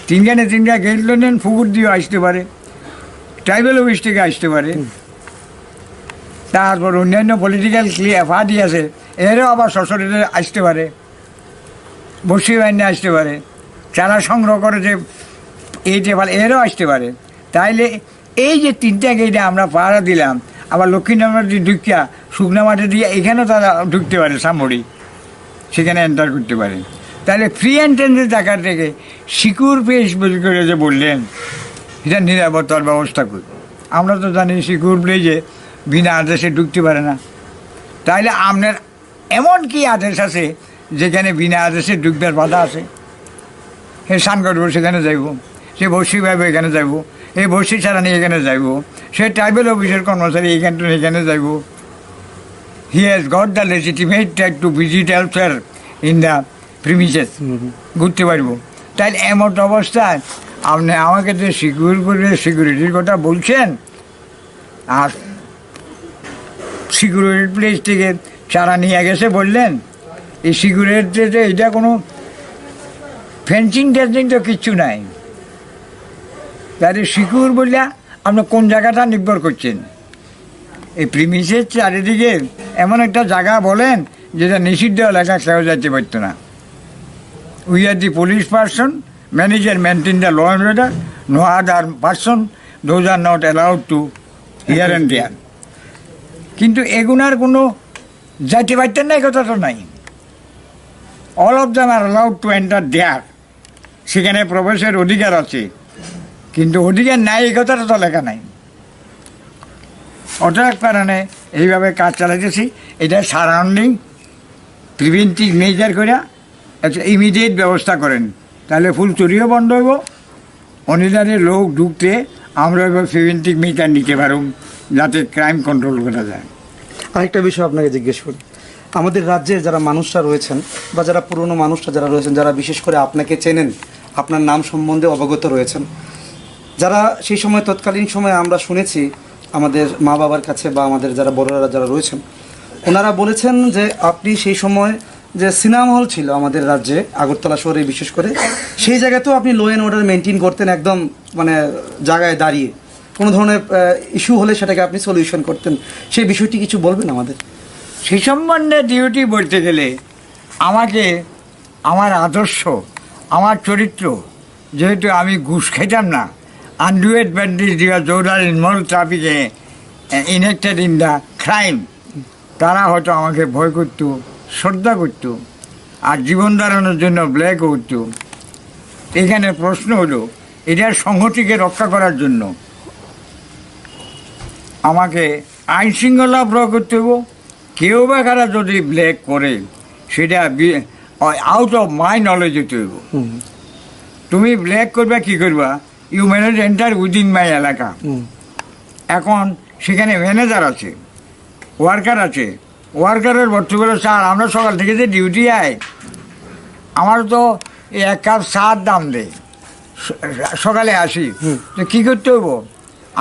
3টা গেট নেন, পুকুর দিয়েও আসতে পারে, ট্রাইবেল অফিস থেকে আসতে পারে, তারপর অন্যান্য পলিটিক্যাল পার্টি আছে এরও আবার সশরীরে আসতে পারে, বসি বাহিনী আসতে পারে, চারা সংগ্রহ করে যে এইটা ভালো এরও আসতে পারে। তাইলে এই যে 3টা গেটে আমরা পাহারা দিলাম, আবার লক্ষ্মীনামার যে ঢুকিয়া শুকনা মাঠে দিয়ে এখানেও তারা ঢুকতে পারে, সামরি সেখানে এন্টার করতে পারে। তাহলে ফ্রি এন্ট্রেন্সের জায়গা থেকে সিকিউর প্লেস করে যে বললেন, এটা নিরাপত্তার ব্যবস্থা করি। আমরা তো জানি সিকিউর প্লেসে বিনা আদেশে ঢুকতে পারে না। তাইলে আপনার এমন কি আদেশ আছে যেখানে বিনা আদেশে ঢুকবার বাধা আছে? সে স্নান করবো সেখানে যাইব, সে বসি ভাইব এখানে যাইব, এই বসি ছাড়া নিয়ে এখানে যাইব, সে ট্রাইবেল অফিসের কর্মচারী এখানে যাইব। He has got the legitimate right to visit elsewhere in the premises, ঘুরতে পারবো। তাই এমন অবস্থায় আপনি আমাকে যে সিকিউরিটির কথা বলছেন, আর সিকিউরিটি প্লেস থেকে চারা নিয়ে গেছে বললেন, এই সিকিউরিটিতে এটা কোনো ফেন্সিং টেন্সিং তো কিচ্ছু নাই। তাহলে সিকিউর বললে আপনি কোন জায়গাটা নির্ভর করছেন? এই প্রিমিসের চারিদিকে এমন একটা জায়গা বলেন যেটা নিষিদ্ধ এলাকা, কেউ যাইতে পারত না। We are the police person manager maintain the law and order, no other person those are not allowed to here and there. কিন্তু এগুনার কোনো যাইতে পারতেন না, এই কথা তো নাই। All of them are allowed to enter there, সেখানে প্রবেশের অধিকার আছে, কিন্তু অধিকার নাই এই কথাটা তো লেখা নাই। ওটার কারণে এইভাবে কাজ চালাইতেছি। এটা সারাউন্ডিং প্রিভেন্টিভ মেজার করে একটা ইমিডিয়েট ব্যবস্থা করেন, তাহলে ফুল চুরিও বন্ধ হইব, অনিদানে লোক ঢুকতে আমরা এবার প্রিভেন্টিভ মেজার নিতে পারব, যাতে ক্রাইম কন্ট্রোল করা যায়। আরেকটা বিষয় আপনাকে জিজ্ঞেস করি, আমাদের রাজ্যের যারা মানুষরা রয়েছেন বা যারা পুরনো মানুষরা যারা রয়েছেন, যারা বিশেষ করে আপনাকে চেনেন, আপনার নাম সম্বন্ধে অবগত রয়েছেন, যারা সেই সময় তৎকালীন সময়ে আমরা শুনেছি আমাদের মা বাবার কাছে বা আমাদের যারা বড়রা যারা রয়েছেন, ওনারা বলেছেন যে আপনি সেই সময় যে সিনেমা হল ছিল আমাদের রাজ্যে আগরতলা শহরে বিশেষ করে, সেই জায়গাতেও আপনি লো অ্যান্ড অর্ডার মেনটেন করতেন, একদম মানে জায়গায় দাঁড়িয়ে কোনো ধরনের ইস্যু হলে সেটাকে আপনি সলিউশন করতেন। সেই বিষয়টি কিছু বলবেন আমাদের? সেই সম্বন্ধে ডিউটি বলতে গেলে আমাকে আমার আদর্শ, আমার চরিত্র, যেহেতু আমি ঘুষ খেতাম না, আনডুয়েড ব্যান্ডিজ দিয়া জোরাল ইনভলভ ট্রাফিকে ইনেক্টেড ইন দ্য ক্রাইম, তারা হয়তো আমাকে ভয় করত, শ্রদ্ধা করত, আর জীবন ধারণের জন্য ব্ল্যাক করত। এখানে প্রশ্ন হলো, এটার সংহতিকে রক্ষা করার জন্য আমাকে আইন শৃঙ্খলা প্রয়োগ করতে হইব। কেউ বা কারা যদি ব্ল্যাক করে, সেটা আউট অফ মাই নলেজ হতে হইব। তুমি ব্ল্যাক করবা, কি করবা, you manage enter within my এলাকা। এখন সেখানে ম্যানেজার আছে, ওয়ার্কার আছে, ওয়ার্কারের বর্তমানে স্যার আমরা সকাল থেকে যে ডিউটি আয়, আমার তো এই 1 কাপ চার দাম দেয়, সকালে আসি, তো কী করতে হইব?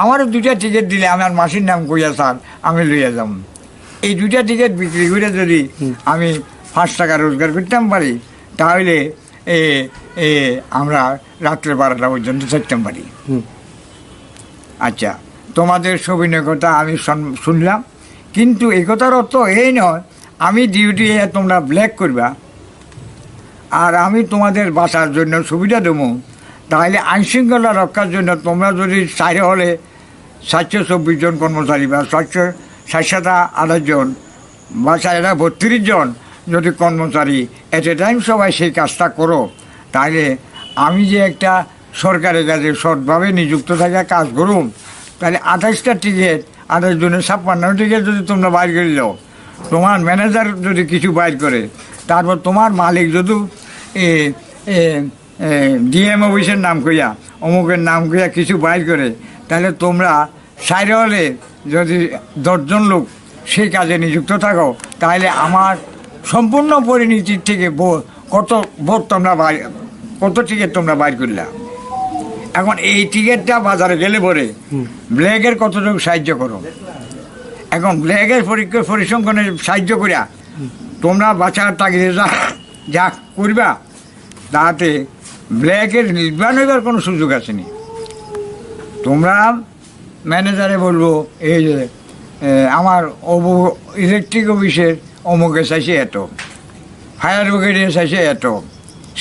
আমারও 2টা টিকিট দিলে আমার মাসির নাম কইয়া স্যার আমি লইয়া যাব। এই 2টা টিকিট বিক্রি করে যদি আমি 5 টাকা রোজগার করতাম পারি, তাহলে আমরা রাত্রে 12টা পর্যন্ত থাকতাম পারি। আচ্ছা, তোমাদের সবিনয় কথা আমি শুনলাম, কিন্তু এই কথার অর্থ এই নয় আমি ডিউটি তোমরা ব্ল্যাক করবা আর আমি তোমাদের বাসার জন্য সুবিধা দেবো। তাহলে আইনশৃঙ্খলা রক্ষার জন্য তোমরা যদি 4 হলে 724 জন কর্মচারী বা 728 জন বা 32 জন যদি কর্মচারী এট এ টাইম সবাই সেই কাজটা করো, তাহলে আমি যে একটা সরকারের কাজে সৎভাবে নিযুক্ত থাকা কাজ করুম, তাহলে 28টা টিকিট, 28 জনের 56 টিকিট যদি তোমরা বাইর করে দাও, তোমার ম্যানেজার যদি কিছু বাইর করে, তারপর তোমার মালিক যদি ডিএম অফিসের নাম কইয়া অমুকের নাম কইয়া কিছু বাইর করে, তাহলে তোমরা 4 হলে যদি 10 জন লোক সেই কাজে নিযুক্ত থাকো, তাহলে আমার সম্পূর্ণ পরিণতির থেকে কত ভোট তোমরা কত টিকিট তোমরা বাইর করলা। এখন এই টিকিটটা বাজারে গেলে পরে ব্ল্যাকের কতটুকু সাহায্য করো। এখন ব্ল্যাকের পরিসংখ্যানে সাহায্য করিয়া তোমরা বাঁচার তাগিদে যা করবা, তাতে ব্ল্যাকের নির্বাণ হইবার কোনো সুযোগ আসেনি। তোমরা ম্যানেজারে বলবো, এই যে আমার ইলেকট্রিক অফিসের অমুকে চাইছে এত, ফায়ার ব্রিগেডে চাইছে এত,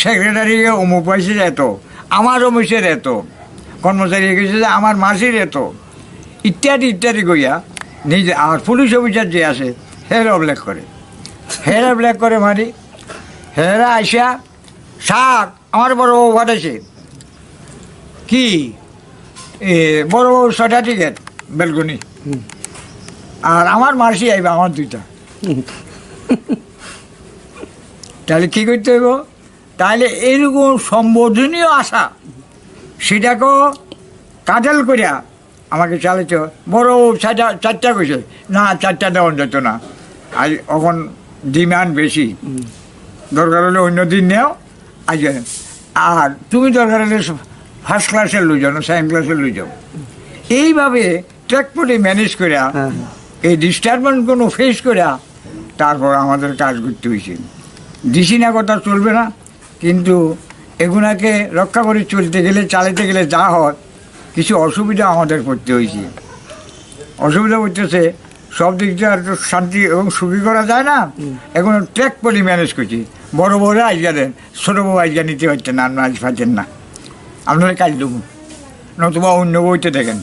সেক্রেটারি অমুক পাইছে এত, আমার অফিসের এত, কর্মচারী গেছে যে আমার মাসির এত, ইত্যাদি ইত্যাদি কইয়া নিজে। আর পুলিশ অফিসার যে আছে হেরা ব্ল্যাক করে, হেরা ব্ল্যাক করে মারি, হেরা আইসা স্যার আমার বড় ঘটেছে কি বড় 6টা টিকিট বেলকনি, আর আমার মাসি আইবা আমার 2টা। তাহলে কী করতে হইব? তাহলে এরকম সম্বোধনীয় আশা, সেটাকেও কাজল করিয়া আমাকে চালিত বড় চারটা কইছে, না 4টা দেওয়া যেত না, আর এখন ডিমান্ড বেশি, দরকার হলে অন্য দিন নেও আজ, আর তুমি দরকার হলে ফার্স্ট ক্লাসের লই যাও না সেকেন্ড ক্লাসের লই যাও। এইভাবে ট্র্যাকপটে ম্যানেজ করিয়া এই ডিস্টারবেন্সগুলো ফেস করিয়া তারপর আমাদের কাজ করতে হয়েছে। দিছি না কথা চলবে না, কিন্তু এগুলাকে রক্ষা করে চলতে গেলে চালাতে গেলে যা হয় কিছু অসুবিধা আমাদের পড়তে হয়েছে। অসুবিধা পড়তেছে সব দিক দিয়ে আর শান্তি এবং সুখী করা যায় না, এখন ট্র্যাক পলি ম্যানেজ করছি। বড় বড় আইজা দেন, ছোটো বউ আইজা নিতে হচ্ছে না, আপনার আজ পাচ্ছেন না, আপনারা কাজ দেবো নতুবা অন্য বইতে দেখেন।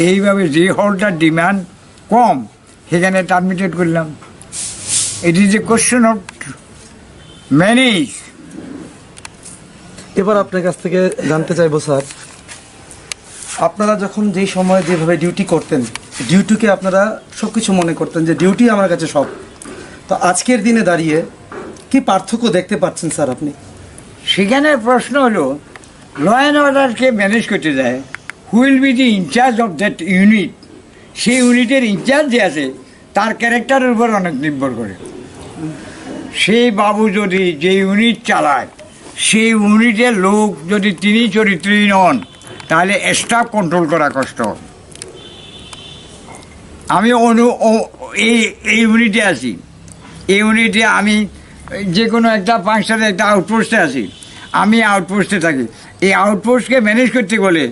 এইভাবে যে হলটার ডিমান্ড কম সেখানে টার্মিনেট করলাম। It is a question of manage. এবার আপনার কাছ থেকে জানতে চাইবো স্যার, আপনারা যখন যেই সময় যেভাবে ডিউটি করতেন, ডিউটিকে আপনারা সব কিছু মনে করতেন যে ডিউটি আমার কাছে সব, তো আজকের দিনে দাঁড়িয়ে কি পার্থক্য দেখতে পাচ্ছেন স্যার আপনি? সেখানে প্রশ্ন হলো ল অ্যান্ড অর্ডারকে ম্যানেজ করতে যায়, will be the incharge of that unit. সেই ইউনিটের ইনচার্জ যে আছে তার ক্যারেক্টারের উপর অনেক নির্ভর করে। সেই বাবু যদি যে ইউনিট চালায় সেই ইউনিটের লোক যদি তিনি চরিত্রহীন হন তাহলে স্টাফ কন্ট্রোল করা কষ্ট। আমি এই ইউনিটে আছি, এই ইউনিটে আমি যে কোনো একটা ফাংশনে একটা আউটপোস্টে আছি, আমি আউটপোস্টে থাকি। এই আউটপোস্টকে ম্যানেজ করতে গেলে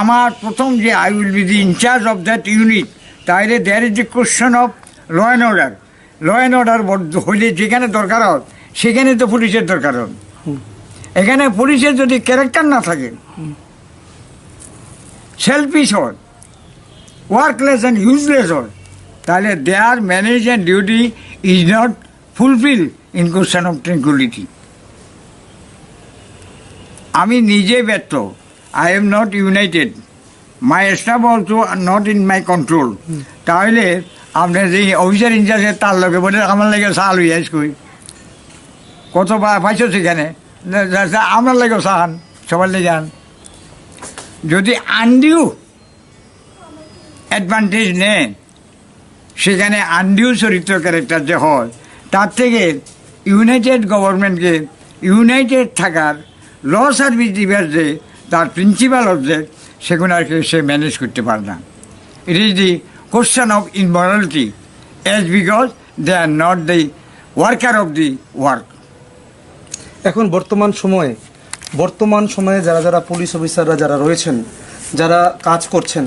আমার প্রথম যে I will be the incharge of that unit, তাহলে there is a question of law and order. Law and order হইলে যেখানে দরকার হয় সেখানে তো পুলিশের দরকার হয়। এখানে পুলিশের যদি ক্যারেক্টার না থাকে, সেলফিশ হয়, ওয়ার্কলেস অ্যান্ড ইউজলেস হয়, তাহলে there manage and duty is not fulfil in question of tranquility. আমি নিজে ব্যর্থ, I am not united, my staff also not in my control. তাহলে আপনার যে অফিসার ইনচার্জের তার লগে বলে আমার লাগে চাল হইয়া কই কত পাইছ সেখানে, আমার লাগে চান সবার লেগে যান। যদি আনডিউ অ্যাডভান্টেজ নেন, সেখানে আনডিউ চরিত্র ক্যারেক্টার যে হয়, তার থেকে ইউনাইটেড গভর্নমেন্টকে ইউনাইটেড থাকার ল সার্ভিস ডিভাইস যে তার প্রিন্সিপাল অবজেক্ট, সেগুলো আর কি সে ম্যানেজ করতে পারে না। It is the question of immorality as because they are not the worker of the work. এখন বর্তমান সময়ে যারা যারা পুলিশ অফিসাররা যারা রয়েছেন, যারা কাজ করছেন,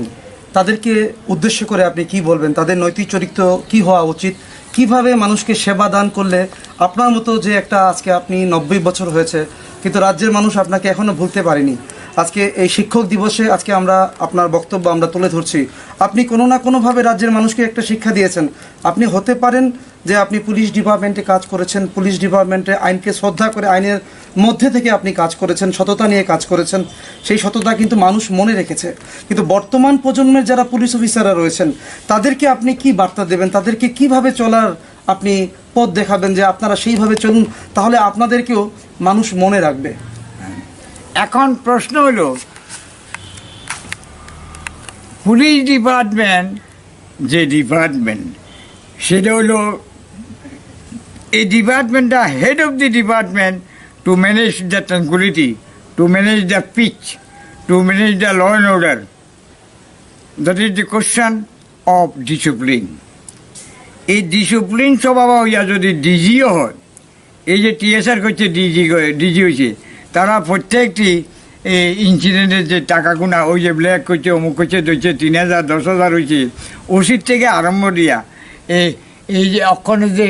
তাদেরকে উদ্দেশ্য করে আপনি কি বলবেন? তাদের নৈতিক চরিত্র কি হওয়া উচিত? কিভাবে মানুষকে সেবা দান করলে আপনার মতো যে একটা, আজকে আপনি 90 বছর হয়েছে কিন্তু রাজ্যের মানুষ আপনাকে এখনও ভুলতে পারেনি। আজকে এই শিক্ষক দিবসে আজকে আমরা আপনার বক্তব্য আমরা তুলে ধরছি। আপনি কোনো না কোনোভাবে রাজ্যের মানুষকে একটা শিক্ষা দিয়েছেন। আপনি হতে পারেন যে আপনি পুলিশ ডিপার্টমেন্টে কাজ করেছেন, পুলিশ ডিপার্টমেন্টে আইনকে শ্রদ্ধা করে আইনের মধ্যে থেকে আপনি কাজ করেছেন, সততা নিয়ে কাজ করেছেন। সেই সততা কিন্তু মানুষ মনে রেখেছে। কিন্তু বর্তমান প্রজন্মের যারা পুলিশ অফিসাররা রয়েছেন, তাদেরকে আপনি কি বার্তা দেবেন? তাদেরকে কিভাবে চলার আপনি পথ দেখাবেন যে আপনারা সেইভাবে চলুন, তাহলে আপনাদেরকেও মানুষ মনে রাখবে? এখন প্রশ্ন হলো, পুলিশ ডিপার্টমেন্ট যে ডিপার্টমেন্ট, সেটা হলো এই ডিপার্টমেন্টটা head of the department to manage the tranquility, to manage the peace, to manage the law and order. That is the question of discipline. এই ডিসিপ্লিন স্বভাব হইয়া যদি ডিজিও হয়, এই যে টিএসআর করছে ডিজি হয়েছে, তারা প্রত্যেকটি ইনসিডেন্টের যে টাকা গুণা, ওই যে ব্ল্যাক করছে, অমুক করছে, ধরছে 3000 10,000 হয়েছে, ওষুধ থেকে আরম্ভ দিয়া এই যে অক্ষণে যে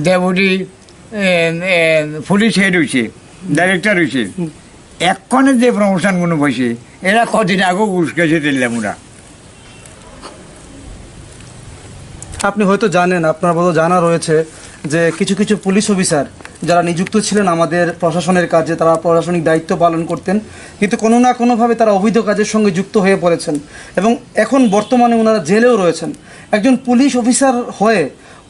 ডেপুটি পুলিশ হেড হয়েছে, ডাইরেক্টর হয়েছে, এক্ষণে যে প্রমোশনগুলো বসে, এরা কদিন আগেও ঘুষ গেছে দিলাম ওরা। আপনি হয়তো জানেন, আপনার বোধ জানা রয়েছে যে কিছু কিছু পুলিশ অফিসার যারা নিযুক্ত ছিলেন আমাদের প্রশাসনের কাজে, তারা প্রশাসনিক দায়িত্ব পালন করতেন, কিন্তু কোনো না কোনোভাবে তারা অবৈধ কাজের সঙ্গে যুক্ত হয়ে পড়েছেন এবং এখন বর্তমানে ওনারা জেলেও রয়েছেন। একজন পুলিশ অফিসার হয়ে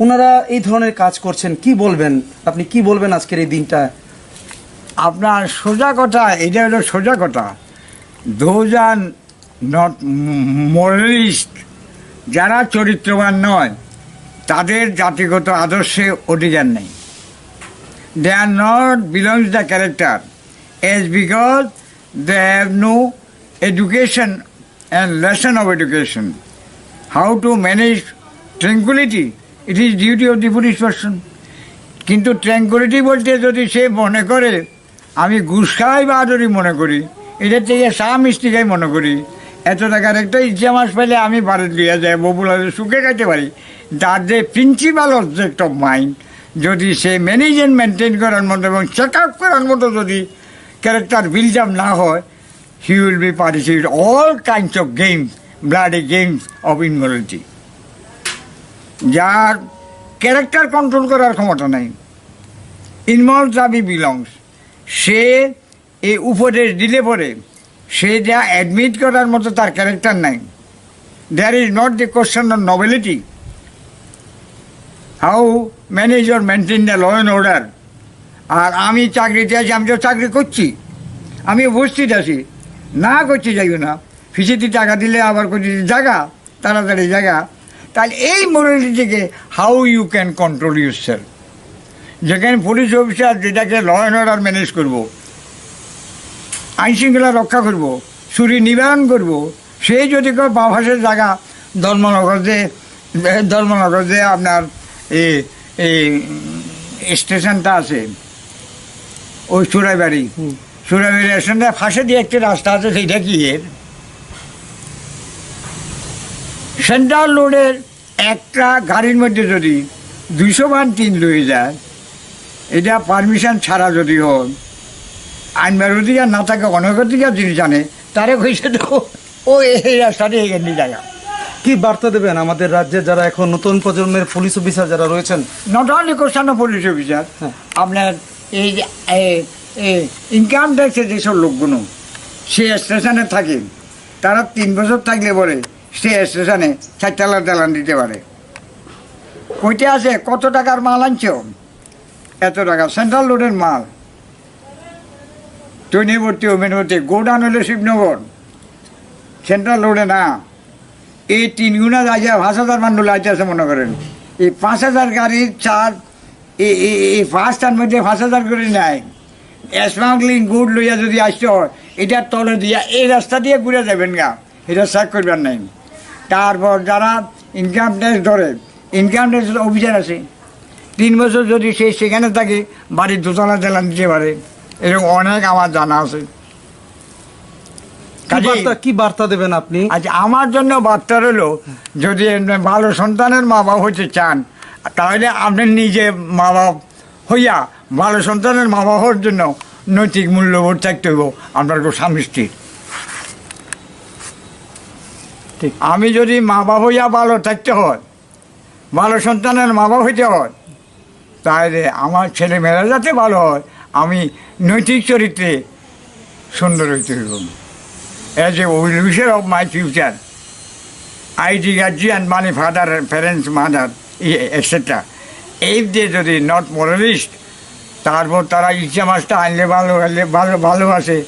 ওনারা এই ধরনের কাজ করছেন, কি বলবেন আপনি? কি বলবেন আজকের এই দিনটা? আপনার সোজা কথা, এটা হলো সোজা কথা। দোজ আর নট মোরালিস্ট, যারা চরিত্রবান নয় তাদের জাতিগত আদর্শে অধিকার নেই। They are not belongs the character as because they have no education and lesson of education. How to manage tranquillity, it is duty of the police person. কিন্তু ট্র্যাঙ্কুইলিটি বলতে যদি সে মনে করে আমি ঘুষ খাওয়াই বাহাদুরি মনে করি, এটার থেকে চা মিষ্টি খাই মনে করি, এত টাকার একটা ইচ্ছা মাস পেলে আমি ভারত লিয়া যায় ববুলারে সুখে খাইতে পারি, তার যে প্রিন্সিপাল অবজেক্ট অফ মাইন্ড যদি সে ম্যানেজ অ্যান্ড মেনটেন করার মতো এবং চেক আপ করার মতো যদি ক্যারেক্টার বিল্ড আপ না হয়, he will be participate all kinds of games, bloody games of immorality. যার ক্যারেক্টার কন্ট্রোল করার ক্ষমতা নাই, ইনমোরালিটি বিলংস, সে এই উপদেশ দিলে পরে সে যা অ্যাডমিট করার মতো তার ক্যারেক্টার নাই। There is not the question of nobility, how manage or maintain the law and order. আর আমি চাকরিতে আছি, আমি তো চাকরি করছি, আমি উপস্থিত আছি, না করছি যাইও না, ফিসিতে টাকা দিলে আবার করছি জায়গা তাড়াতাড়ি জায়গা। তাহলে এই মোরালিটিকে how you can control yourself. যেখানে পুলিশ অফিসার যেটাকে ল অ্যান্ড অর্ডার ম্যানেজ করবো, আইনশৃঙ্খলা রক্ষা করব, চুরি নিবারণ করব, সেই যদি কেউ বাভাসের জায়গা ধর্মনগর যে আপনার এই স্টেশনটা আছে, ওই চুরাইবাড়ি স্টেশনটা ফাঁসে দিয়ে একটি রাস্তা আছে, সেইটা কি এর সেন্ট্রাল রোডের একটা গাড়ির মধ্যে যদি 200 বার টিন লয়ে যায়, এটা পারমিশন ছাড়া যদি হয়, আইনবার অধিকার না থাকে, অনেক অধিকার যিনি জানে তারে কইছে তো ও এই রাস্তাটি এখানে জায়গা। কি বার্তা দেবেন আমাদের রাজ্যে যারা এখন নতুন প্রজন্মের পুলিশ অফিসার যারা রয়েছেন? Not only question of police officer, আপনার এই যে ইনকাম ট্যাক্সের যেসব লোকগুলো সে স্টেশনে থাকে, তারা 3 বছর থাকলে পরে সে স্টেশনে 4 চালান দিতে পারে। কইতে আছে কত টাকার মাল আনছ, এত টাকা, সেন্ট্রাল রোডের মাল, টৈনিবর্তী ওমেনবর্তী, গোডাউন হলো শিবনগর, সেন্ট্রাল রোডে না। এই 3 গুণা আছে, 5,000 মান্ডল আছে মনে করেন, এই 5,000 গাড়ির চার এই 5টার মধ্যে 5,000 করে নেয়। স্মাগলিং গুড লইয়া যদি আসতে হয়, এটার তলে দিয়া এই রাস্তা দিয়ে ঘুরে যাবেন গা, এটা চেক করবার নাই। তারপর যারা ইনকাম ট্যাক্স ধরে, ইনকাম ট্যাক্স অফিসার আছে, 3 বছর যদি সে সেখানে থাকে বাড়ির 2তলা চালান দিতে পারে, এরকম অনেক আমার জানা আছে। কি বার্তা দেবেন আপনি? আচ্ছা, আমার জন্য বার্তা রইল, যদি ভালো সন্তানের মা বাবা হইতে চান, তাহলে আপনি নিজে মা বাপ হইয়া ভালো সন্তানের মা বাবা হওয়ার জন্য নৈতিক মূল্যবোধ থাকতে হইব আপনার স্বামী স্ত্রীর। ঠিক, আমি যদি মা বাবা হইয়া ভালো থাকতে হয়, ভালো সন্তানের মা বাবা হইতে হয়, তাহলে আমার ছেলে মেয়েরা যাতে ভালো হয়, আমি নৈতিক চরিত্রে সুন্দর হইতে হইব। As a wisher of my future, I guardian money father, parents, mother, etc. If they যদি নট মোরালিস্ট, তারপর তারা ইচ্ছা মাছটা আনলে ভালোবাসে,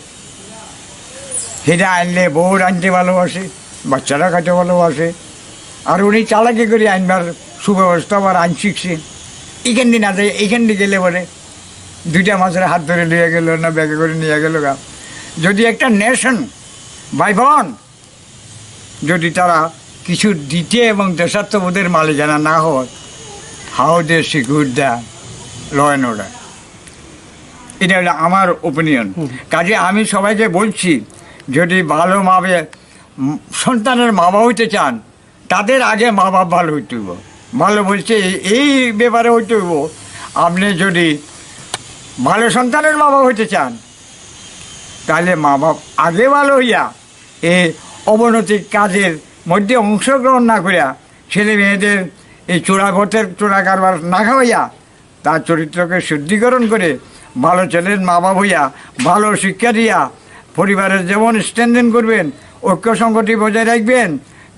সেটা আনলে বউ আনতে ভালোবাসে, বাচ্চারা খাইতে ভালোবাসে, আর উনি চালাকি করে আনবার সুব্যবস্থা আবার আইন শিখছে। এইখান দিয়ে না যায়, এইখান দিয়ে গেলে বলে 2টা মাছের হাত ধরে নিয়ে গেল না ব্যাগে করে নিয়ে গেল গা। যদি একটা নেশন ভাই বোন যদি তারা কিছু দিতে এবং দেশাত্মবোধের মালিকানা না হয়, how they secure the law and order, এটা হলো আমার ওপিনিয়ন। কাজে আমি সবাইকে বলছি, যদি ভালো সন্তানের মা বাবা হইতে চান, তাদের আগে মা বাপ ভালো হইতে হইব। ভালো বলছে এই ব্যাপারে হইতে হইব, আপনি যদি ভালো সন্তানের মা বাবা হইতে চান, তাহলে মা বাপ আগে ভালো হইয়া এই অবনতিক কাজের মধ্যে অংশগ্রহণ না করিয়া, ছেলে মেয়েদের এই চোরা কারবার না খাওয়াইয়া, তার চরিত্রকে শুদ্ধিকরণ করে ভালো ছেলের মা বাপ হইয়া ভালো শিক্ষা দিয়া পরিবারের যেমন স্ট্রেনথেন করবেন, ঐক্য সংগতি বজায় রাখবেন,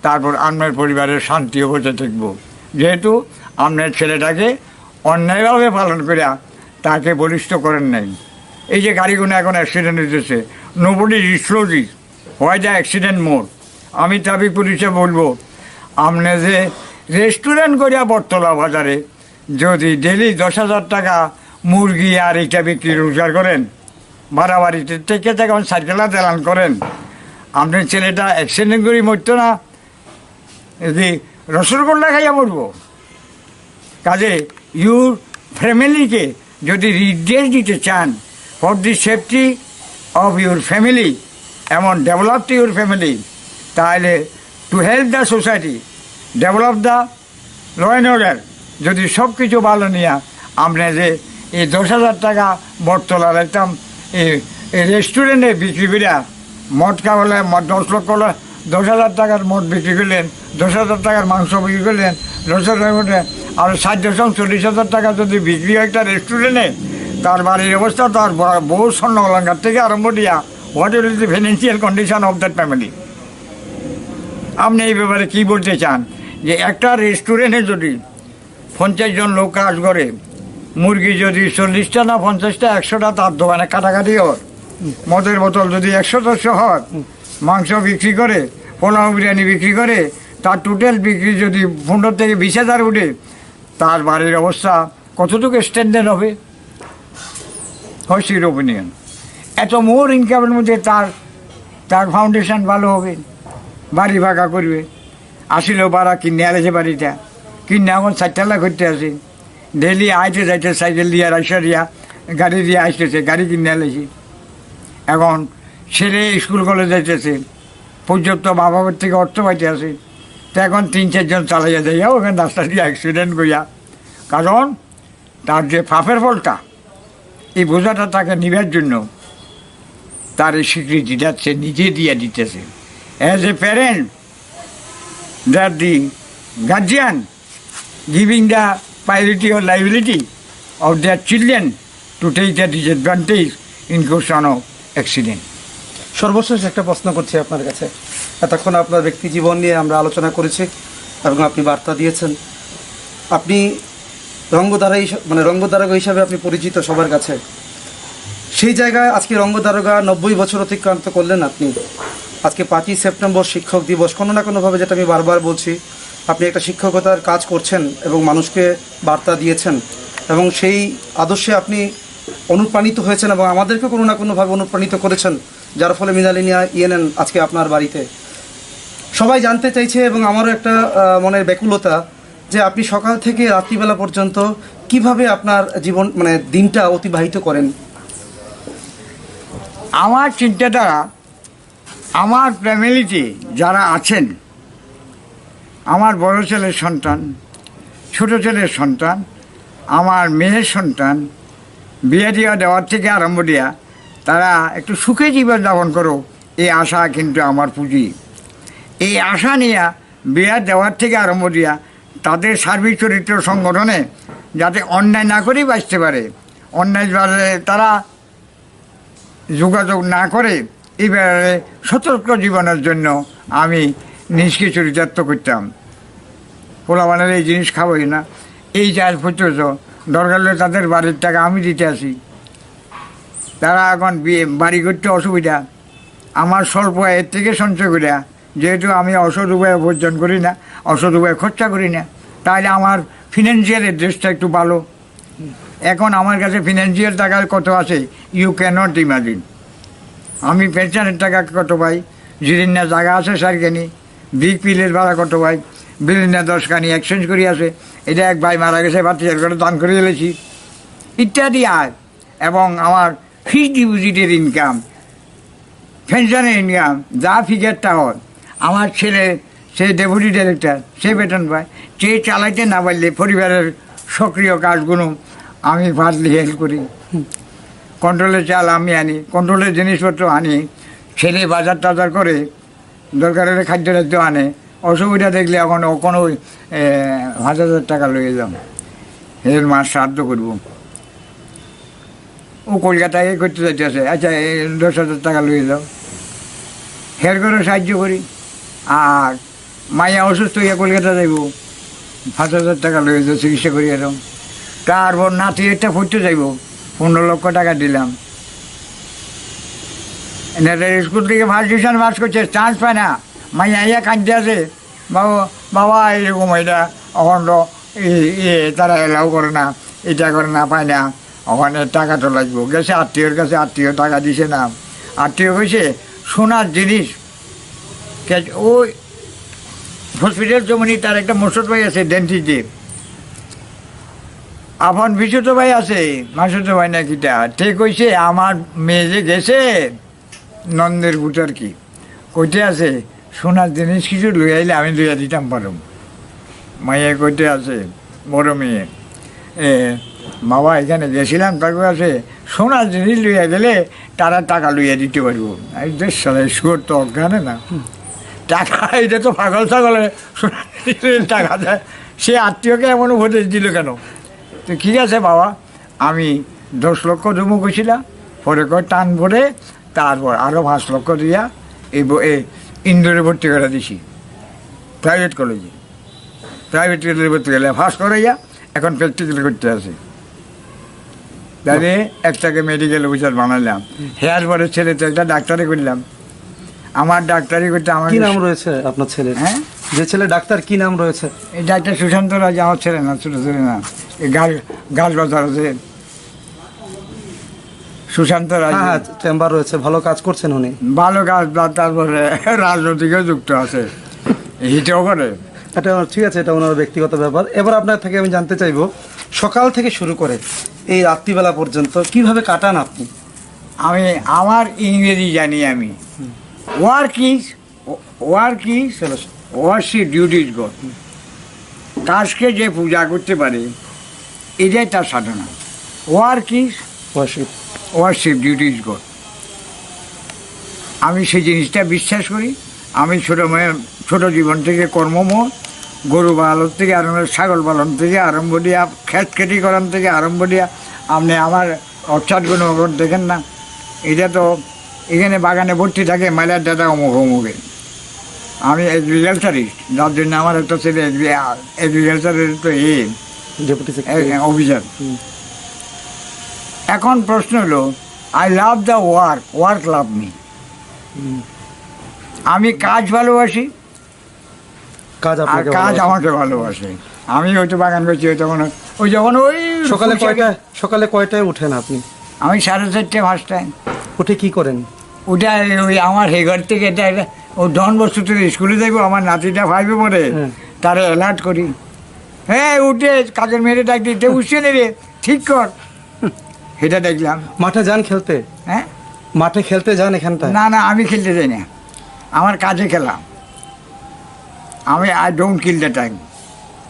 তারপর আপনার পরিবারের শান্তিও বজায় থাকব। যেহেতু আপনার ছেলেটাকে অন্যায়ভাবে পালন করিয়া তাকে বলিষ্ঠ করেন নাই, এই যে গাড়িগুলো এখন অ্যাক্সিডেন্ট হইতেছে, nobody discloses why the accident mode. আমি ট্রাফিক পুলিশে বলবো, আপনি যে রেস্টুরেন্ট করিয়া বটতলা বাজারে যদি ডেলি 10,000 টাকা মুরগি আর এটা বিক্রি রোজগার করেন, বাড়াবাড়িতে থেকে যখন সাইকেলা চালান করেন, আপনার ছেলেটা অ্যাক্সিডেন্ট করি মরতো না, যদি রসগোল্লা খাইয়া মরবো। কাজে ইউর ফ্যামিলিকে যদি রিড্রেস দিতে চান for the safety of your family এমন ডেভেলপ টু ইউর ফ্যামিলি, তাহলে to help the society develop the law and order, যদি সব কিছু ভালো নিয়ে আমরা যে এই 10,000 টাকা বটতলা রাখতাম এই রেস্টুরেন্টে বিক্রি করিয়া মদ খাওয়ালে 10 লক্ষ 10,000 টাকার মদ বিক্রি করলেন, 10,000 টাকার মাংস বিক্রি করলেন, 10,000 আর 60,000-40,000 টাকা যদি বিক্রি হয় একটা রেস্টুরেন্টে, তার বাড়ির অবস্থা, তার বহু স্বর্ণ অলঙ্কার থেকে আরম্ভ দিয়া what is the financial condition of that family. আপনি এই ব্যাপারে কী বলতে চান যে একটা রেস্টুরেন্টে যদি 50 জন লোক কাজ করে, মুরগি যদি 40টা না 50টা 100টা তার দোকানে কাটাকাটি হয়, মদের বোতল যদি 100-100 হয়, মাংস বিক্রি করে, পোলাও বিরিয়ানি বিক্রি করে, তার টোটাল বিক্রি যদি 15 থেকে 20,000 উঠে, তার বাড়ির অবস্থা কতটুকু স্ট্যান্ডার্ড হবে? What's your opinion? এত মোর ইনকামের মধ্যে তার ফাউন্ডেশন ভালো হবে, বাড়ি ভাগা করবে, আসিলেও ভাড়া কিনে আলেছে বাড়িটা, কিনে এখন 60 লাখ করতে আসে, ডেলি আইতে যাইতে সাইকেল দিয়ে রাইসারিয়া গাড়ি দিয়ে আসতেছে, গাড়ি কিনে আলেছি। এখন ছেলে স্কুল কলেজ যাইতেছে, পর্যাপ্ত বাবার থেকে অর্থ পাইতে আসে, তো এখন 3-4 জন চালাইয়া যাইয়া ওখানে রাস্তা দিয়ে অ্যাক্সিডেন্ট করিয়া, কারণ তার যে পাপের ফলটা, এই বোঝাটা তাকে নিবার জন্য তার এই স্বীকৃতিটা সে নিজে দিয়ে দিতেছে। As a parent, that the guardian giving the priority or liability of their children to take the disadvantage in question of accident. সর্বশেষ একটা প্রশ্ন করছি আপনার কাছে। এতক্ষণ আপনার ব্যক্তি জীবন নিয়ে আমরা আলোচনা করেছি এবং আপনি বার্তা দিয়েছেন। আপনি রঙ্গদারোগা হিসাবে আপনি পরিচিত সবার কাছে। সেই জায়গায় আজকে রঙ্গদারোগা 90 বছর অতিক্রান্ত করলেন আপনি। আজকে 5ই সেপ্টেম্বর শিক্ষক দিবস, কোনো না কোনোভাবে, যেটা আমি বারবার বলছি, আপনি একটা শিক্ষকতার কাজ করছেন এবং মানুষকে বার্তা দিয়েছেন এবং সেই আদর্শে আপনি অনুপ্রাণিত হয়েছেন এবং আমাদেরকে কোনো না কোনোভাবে অনুপ্রাণিত করেছেন, যার ফলে মৃণালিনী ইএনএন আজকে আপনার বাড়িতে। সবাই জানতে চাইছে এবং আমারও একটা মনের ব্যাকুলতা যে আপনি সকাল থেকে রাত্রিবেলা পর্যন্ত কিভাবে আপনার জীবন দিনটা অতিবাহিত করেন। আমার চিন্তাধারা, আমার ফ্যামিলিতে যারা আছেন, আমার বড় ছেলের সন্তান, ছোট ছেলের সন্তান, আমার মেয়ের সন্তান, বিয়ে দেওয়ার থেকে আরম্ভ দিয়া তারা একটু সুখে জীবনযাপন করো, এই আশা কিন্তু আমার পুঁজি। এই আশা নিয়ে বিয়ে দেওয়ার থেকে আরম্ভ দিয়া তাদের সার্বিক চরিত্র সংগঠনে যাতে অন্যায় না করেই বাঁচতে পারে, অন্যায় তারা যোগাযোগ না করে, এই ব্যাপারে সতর্ক জীবনের জন্য আমি নিজকে চরিতার্থ করতাম। পোলাবানের এই জিনিস খাবোই না, এই চাষ পর্যন্ত দরকার হলে তাদের বাড়ির টাকা আমি দিতে আসি। তারা এখন বাড়ি করতে অসুবিধা, আমার স্বল্প এর থেকে সঞ্চয় করিয়া, যেহেতু আমি অসৎ উপায়ে উপার্জন করি না, অসৎ উপায়ে খরচা করি না, তাহলে আমার ফিনান্সিয়াল অ্যাড্রেসটা একটু ভালো। এখন আমার কাছে ফিনান্সিয়াল টাকা কত আছে ইউ ক্যানট ইমাজিন। আমি পেনশনের টাকা কত পাই, জিরিন্না জায়গা আছে সারখানি, বিগ পিলের ভাড়া কত পাই, বিভিন্ন 10খানি এক্সচেঞ্জ করি আছে, এটা এক ভাই মারা গেছে, ভাতিজার করে দান করে ফেলেছি ইত্যাদি আয়। এবং আমার ফিক্সড ডিপোজিটের ইনকাম, পেনশনের ইনকাম, যা ফিগারটা হয়, আমার ছেলে সে ডেপুটি ডিরেক্টর, সে বেতন পায়। সে চালাইতে না পারলে পরিবারের সক্রিয় কাজগুলো আমি পারলে হেল্প করি। কন্ট্রোলের চাল আমি আনি, কন্ট্রোলের জিনিসপত্র আনি, ছেলে বাজার টাজার করে দরকার হলে খাদ্য টাদ্য আনে। অসুবিধা দেখলে এখন কোনো 1,000 টাকা লয়ে যাম, এর মাস সাহায্য করব। ও কলকাতায় করতে যাইতেছে, আচ্ছা 10,000 টাকা লয়ে যাও, হের করে সাহায্য করি। আর মাইয়া অসুস্থ হইয়া কলকাতা যাইব, 5,000 টাকা লয়ে যাও, চিকিৎসা করিয়ে দাও। তারপর নাতি একটা পড়তে যাইব, 15 লক্ষ টাকা দিলাম, এনাদের স্কুল থেকে ফার্স্ট ডিভিশন পাস করছে, চান্স পায় না, মাইয়া ইয়া কাঁদতে আছে, বাবা বাবা এরকম এটা অখণ্ড তারা এলাও করে না, এটা করে না, পায় না, ওখানে টাকা তো লাগবে। গেছে আত্মীয়র কাছে, আত্মীয় টাকা দিছে না, আত্মীয় কইছে সোনার জিনিস। ওই হসপিটাল জমনি তার একটা মোসট ভাই আছে ডেন্টিস্টে, আপন বিশুদ্ধ ভাই আছে, মাসুদ্ধ ভাই না কিটা, ঠিক কইছে আমার মেয়ে যে গেছে নন্দের গুটার কি কইতে আছে সোনার জিনিস কিছু লই আইলে আমি লইয়া দিতাম পারো। মাইয়া কইতে আছে বড় মেয়ে, বাবা এখানে গেছিলাম, তারপর আছে সোনার জিনিস লইয়া গেলে তারা টাকা লইয়া দিতে পারবো। এই দেশ সালে সুর তো অজ্ঞানে না, টাকা এটা তো পাগল ছাগলে সোনার জিনিস টাকা দেয়, সে আত্মীয়কে এমন উপদেশ দিল কেন? তো ঠিক আছে বাবা, আমি 10 লক্ষ জমু গেছিলাম, পরে করে টান ভরে তারপর আরও 5 লক্ষ দিয়া এই ইন্দোরে ভর্তি করে দিছি প্রাইভেট কলেজে। প্রাইভেট কলেজে ভর্তি গেলে ফার্স্ট করাইয়া এখন প্র্যাকটিক্যাল করতে আছে। তাহলে একটাকে মেডিকেল অফিসার বানাইলাম, হেয়ার পরে ছেলে তো একটা ডাক্তারি করলাম। আমার ডাক্তারি করতে আমার কি নাম রয়েছে আপনার ছেলের? হ্যাঁ, যে ছেলে ডাক্তার, কি নাম রয়েছে? এই ডাক্তার সুশান্ত রাজ, আমার ছেলে না, ছোটো ছেলে না, এই গাছ বাজার আছে সুশান্ত রাজ, হ্যাঁ চেম্বার রয়েছে, ভালো কাজ করছেন উনি। ভালো কাজ, তারপরে রাজনৈতিকও যুক্ত আছে, হিটেও করে। এটা ঠিক আছে, এটা ওনার ব্যক্তিগত ব্যাপার। এবার আপনার থেকে আমি জানতে চাইবো, সকাল থেকে শুরু করে এই রাত্রিবেলা পর্যন্ত কিভাবে কাটান আপনি? আমি আমার ইংরেজি জানি আমি। Work is worship duty is God. কাজকে যে পূজা করতে পারে এটাই তার সাধনা। Work is worship duty is God. আমি সেই জিনিসটা বিশ্বাস করি। আমি ছোটো জীবন থেকে কর্মময়, গরু পালন থেকে আরম্ভ, ছাগল পালন থেকে আরম্ভ দিয়া, ক্ষেত খেতি করান থেকে আরম্ভ দিয়া, আপনি আমার অর্থাৎগুলো দেখেন না, এটা তো এখানে বাগানে ভর্তি থাকে মাইলার দাদা অমুক অমুকে। আমি এগ্রিকালচারিস্ট, যার জন্য আমার একটা ছেলে এগ্রিকালচারের তো অফিসার। এখন প্রশ্ন হলো, I love the work love me. আমি কাজ ভালোবাসি, আর কাজ আমাকে ভালোবাসে। আমি হয়তো বাগান করছি, ওই যখন ওই সকালে কয়টায় উঠেন আপনি? আমি 4:30 5টায় উঠে কি করেন? ওটা ওই আমার হেঘর থেকে এটা ও ডন বস্তু থেকে স্কুলে যাইব, আমার নাতিটা 5-এ পড়ে, তারা অ্যালার্ট করি, হ্যাঁ উঠে কাজের মেয়েরে ডাক দিতে, উঠছে নে রে, ঠিক কর। এটা দেখলাম। মাঠে যান খেলতে? হ্যাঁ, মাঠে খেলতে যান এখানটায়? না আমি খেলতে যাই না, আমার কাজে খেলা। আমি I don't kill the time,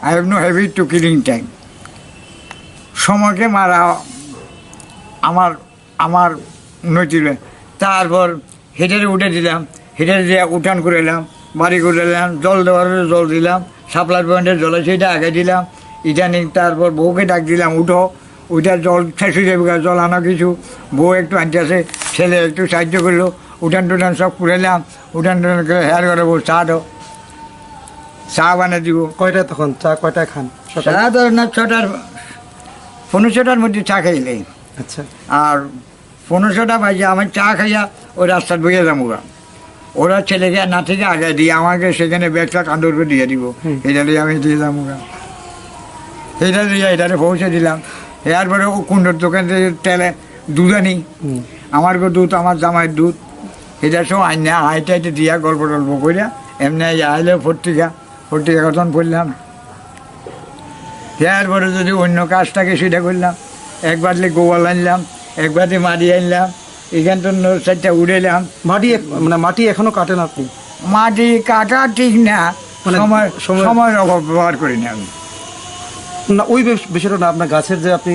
I have no habit to killing time. সময়কে মারা আমার নৈতিক। তারপর হেঁটে উঠে দিলাম, হেঁটে দিয়ে উঠান করে এলাম, বাড়ি করে এলাম, জল দেওয়ার জল দিলাম, সাপ্লাই পয়েন্টের জলে সেইটা আগে দিলাম, ইদানিং তারপর বউকে ডাক দিলাম, উঠো, ওইটা জল শেষ হয়ে যাবে, জল আনা কিছু, বউ একটু আনতে আসে, ছেলে একটু সাহায্য করলো, উঠান টুটান সব কুড়াইলাম, উঠান টুটান করে হেয়ার করে বউ চা বানিয়ে দিব। কয়টায় তখন চা কয়টায় খান? চা ধর না 6টার মধ্যে চা খাইলে। আচ্ছা। আর 15টা বাজে আমার চা খাইয়া ওই রাস্তার বইয়ে যাবো, ওরা ছেলেকে নাতিকে আগে দিয়ে আমাকে সেখানে ব্যাগটা কাঁদর করে দিয়ে দিব, এটা দিয়ে আমি দিয়ে যাবো, এটা দিয়ে এটারে পৌঁছে দিলাম। এরপরে ও কুণ্ডর দোকান থেকে তেলে দুধ আনি, আমার দুধ, আমার জামাইয়ের দুধ, এটা সব আইনা হাইটাইটে দিয়া গল্প টল্প করিয়া এমনি আইলে পত্রিকা কখন পড়লাম। এরপরে যদি অন্য কাজ থাকে সেটা করলাম, একবার গোবর আনলাম, একবার মাটি আনলাম, এখান তো 4টা উড়েলাম। মাটি এখনো কাটেন আপনি? মাটি কাটা ঠিক না, সময় অপব্যবহার করি না আমি। না ওই বিষয়টা না, আপনার গাছের যে আপনি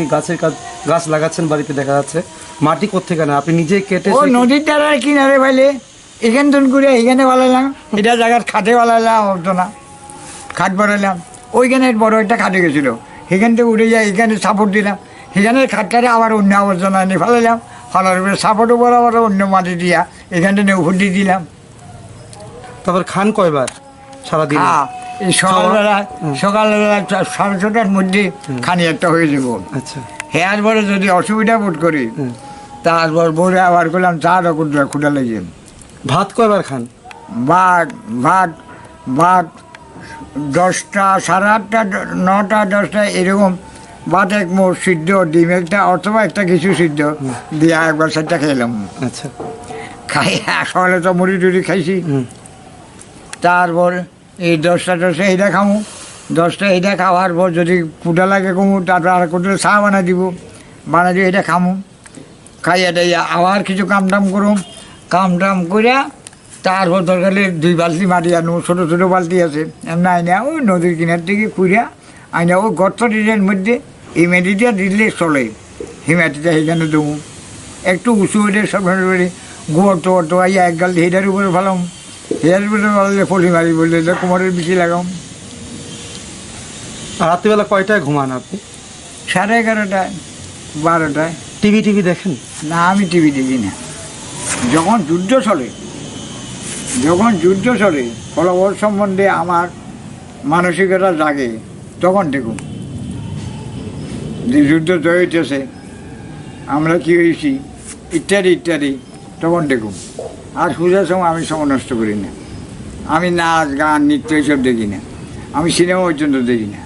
গাছ লাগাচ্ছেন বাড়িতে দেখা যাচ্ছে, মাটি কোত্থেকে না আপনি নিজে কেটে? ও নদীর দ্বারা কিনারে পাইলে এখান তুন করে এখানে বালাইলাম, এটা জায়গার খাটে বালাইলাম, হতো না খাট বানাইলাম, ওইখানে বড় একটা খাটে গেছিলো, সেখান থেকে উঠে যায়, এখানে সাপোর্ট দিলাম, সেখানে খাটটারে আবার অন্য আবর্জনা নিয়ে ফেলাইলাম, ফলার উপরে সাপোর্ট উপর আবার অন্য মাটি দিয়া এখানটা নিয়ে উপর দিয়ে দিলাম। তারপর খান কয়বার সারাদিন? এই সকালবেলা 6:30টার মধ্যে খানি একটা হয়ে যাব। আচ্ছা। হেয়ার পরে যদি অসুবিধা বোধ করি তারপর বলে আবার করলাম চাটা খুঁটা লেগে ভাত কয়বার খান? ভাত ভাত ভাত 10টা, সাড়ে 8টা, 9টা, 10টা এরকম ভাত এক মোট সিদ্ধ, ডিম একটা অথবা একটা কিছু সিদ্ধ দিয়ে একবার সেটা খেলাম। আচ্ছা। খাই সকালে তো মুড়ি টুড়ি খাইছি। তারপর এই 10টা এইটা খামু, 10টা এইটা খাওয়ার পর যদি কুটা লাগে কমু তারপর আর কুটে চা বানাই দিব, বানাই দিয়ে এটা খামু, খাই এটা আবার কিছু কাম টাম করুম, কাম টাম করিয়া তারপর দরকার 2 বালতি মাটি আনু, ছোটো ছোটো বালতি আছে এমনি আইনা ওই নদীর কিনার থেকে কুড়িয়া আইনা ওই গর্ত ডিজাইনের মধ্যে এই মেডিটা দিলে চলে, এই মাটিটা সেইখানে দেবো একটু উঁচু হয়ে সব গোবর টোবর তো আইয়া এক গাল হেডার উপরে ফেলাম, হেডার উপরে ফেলালে ফলি মারি বললে কোমরের বেশি লাগাম। আর রাত্রিবেলা কয়টায় ঘুমান আপনি? 11:30টায় 12টায়। টিভি দেখেন? না, আমি টিভি দেখি না। যখন যুদ্ধ চলে ফলাফল সম্বন্ধে আমার মানসিকতা জাগে তখন দেখুন যে যুদ্ধ জয় হইতেছে, আমরা কী হয়েছি ইত্যাদি ইত্যাদি, তখন দেখুন। আর পূজার সময় আমি সময় নষ্ট করি না, আমি নাচ গান নৃত্য এইসব দেখি না, আমি সিনেমা পর্যন্ত দেখি না।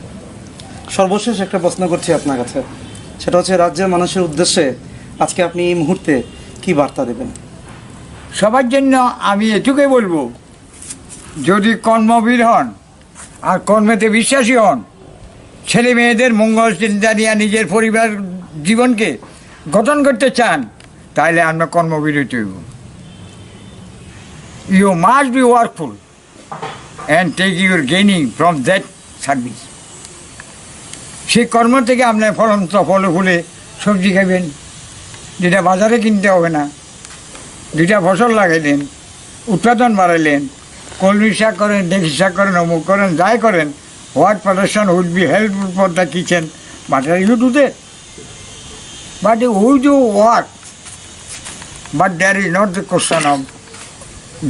সর্বশেষ একটা প্রশ্ন করছি আপনার কাছে, সেটা হচ্ছে রাজ্যের মানুষের উদ্দেশ্যে আজকে আপনি এই মুহূর্তে কি বার্তা দেবেন? সবার জন্য আমি এটুকুই বলবো, যদি কর্মবীর হন আর কর্মেতে বিশ্বাসী হন, ছেলে মেয়েদের মঙ্গল চিন্তা নিয়ে নিজের পরিবার জীবনকে গঠন করতে চান, তাহলে আমরা কর্মবীর হইতে হইব। You must be workful and take your gaining from that service. সেই কর্ম থেকে আপনার ফলে ফুলে সবজি খাবেন, যেটা বাজারে কিনতে হবে না, 2টা ফসল লাগাইলেন, উৎপাদন বাড়াইলেন, কলমি শাক করেন, ডেকি শাক করেন, অমুক করেন, যাই করেন, what production will be helpful for the kitchen, but are you do that, but we do work, but there is not the question of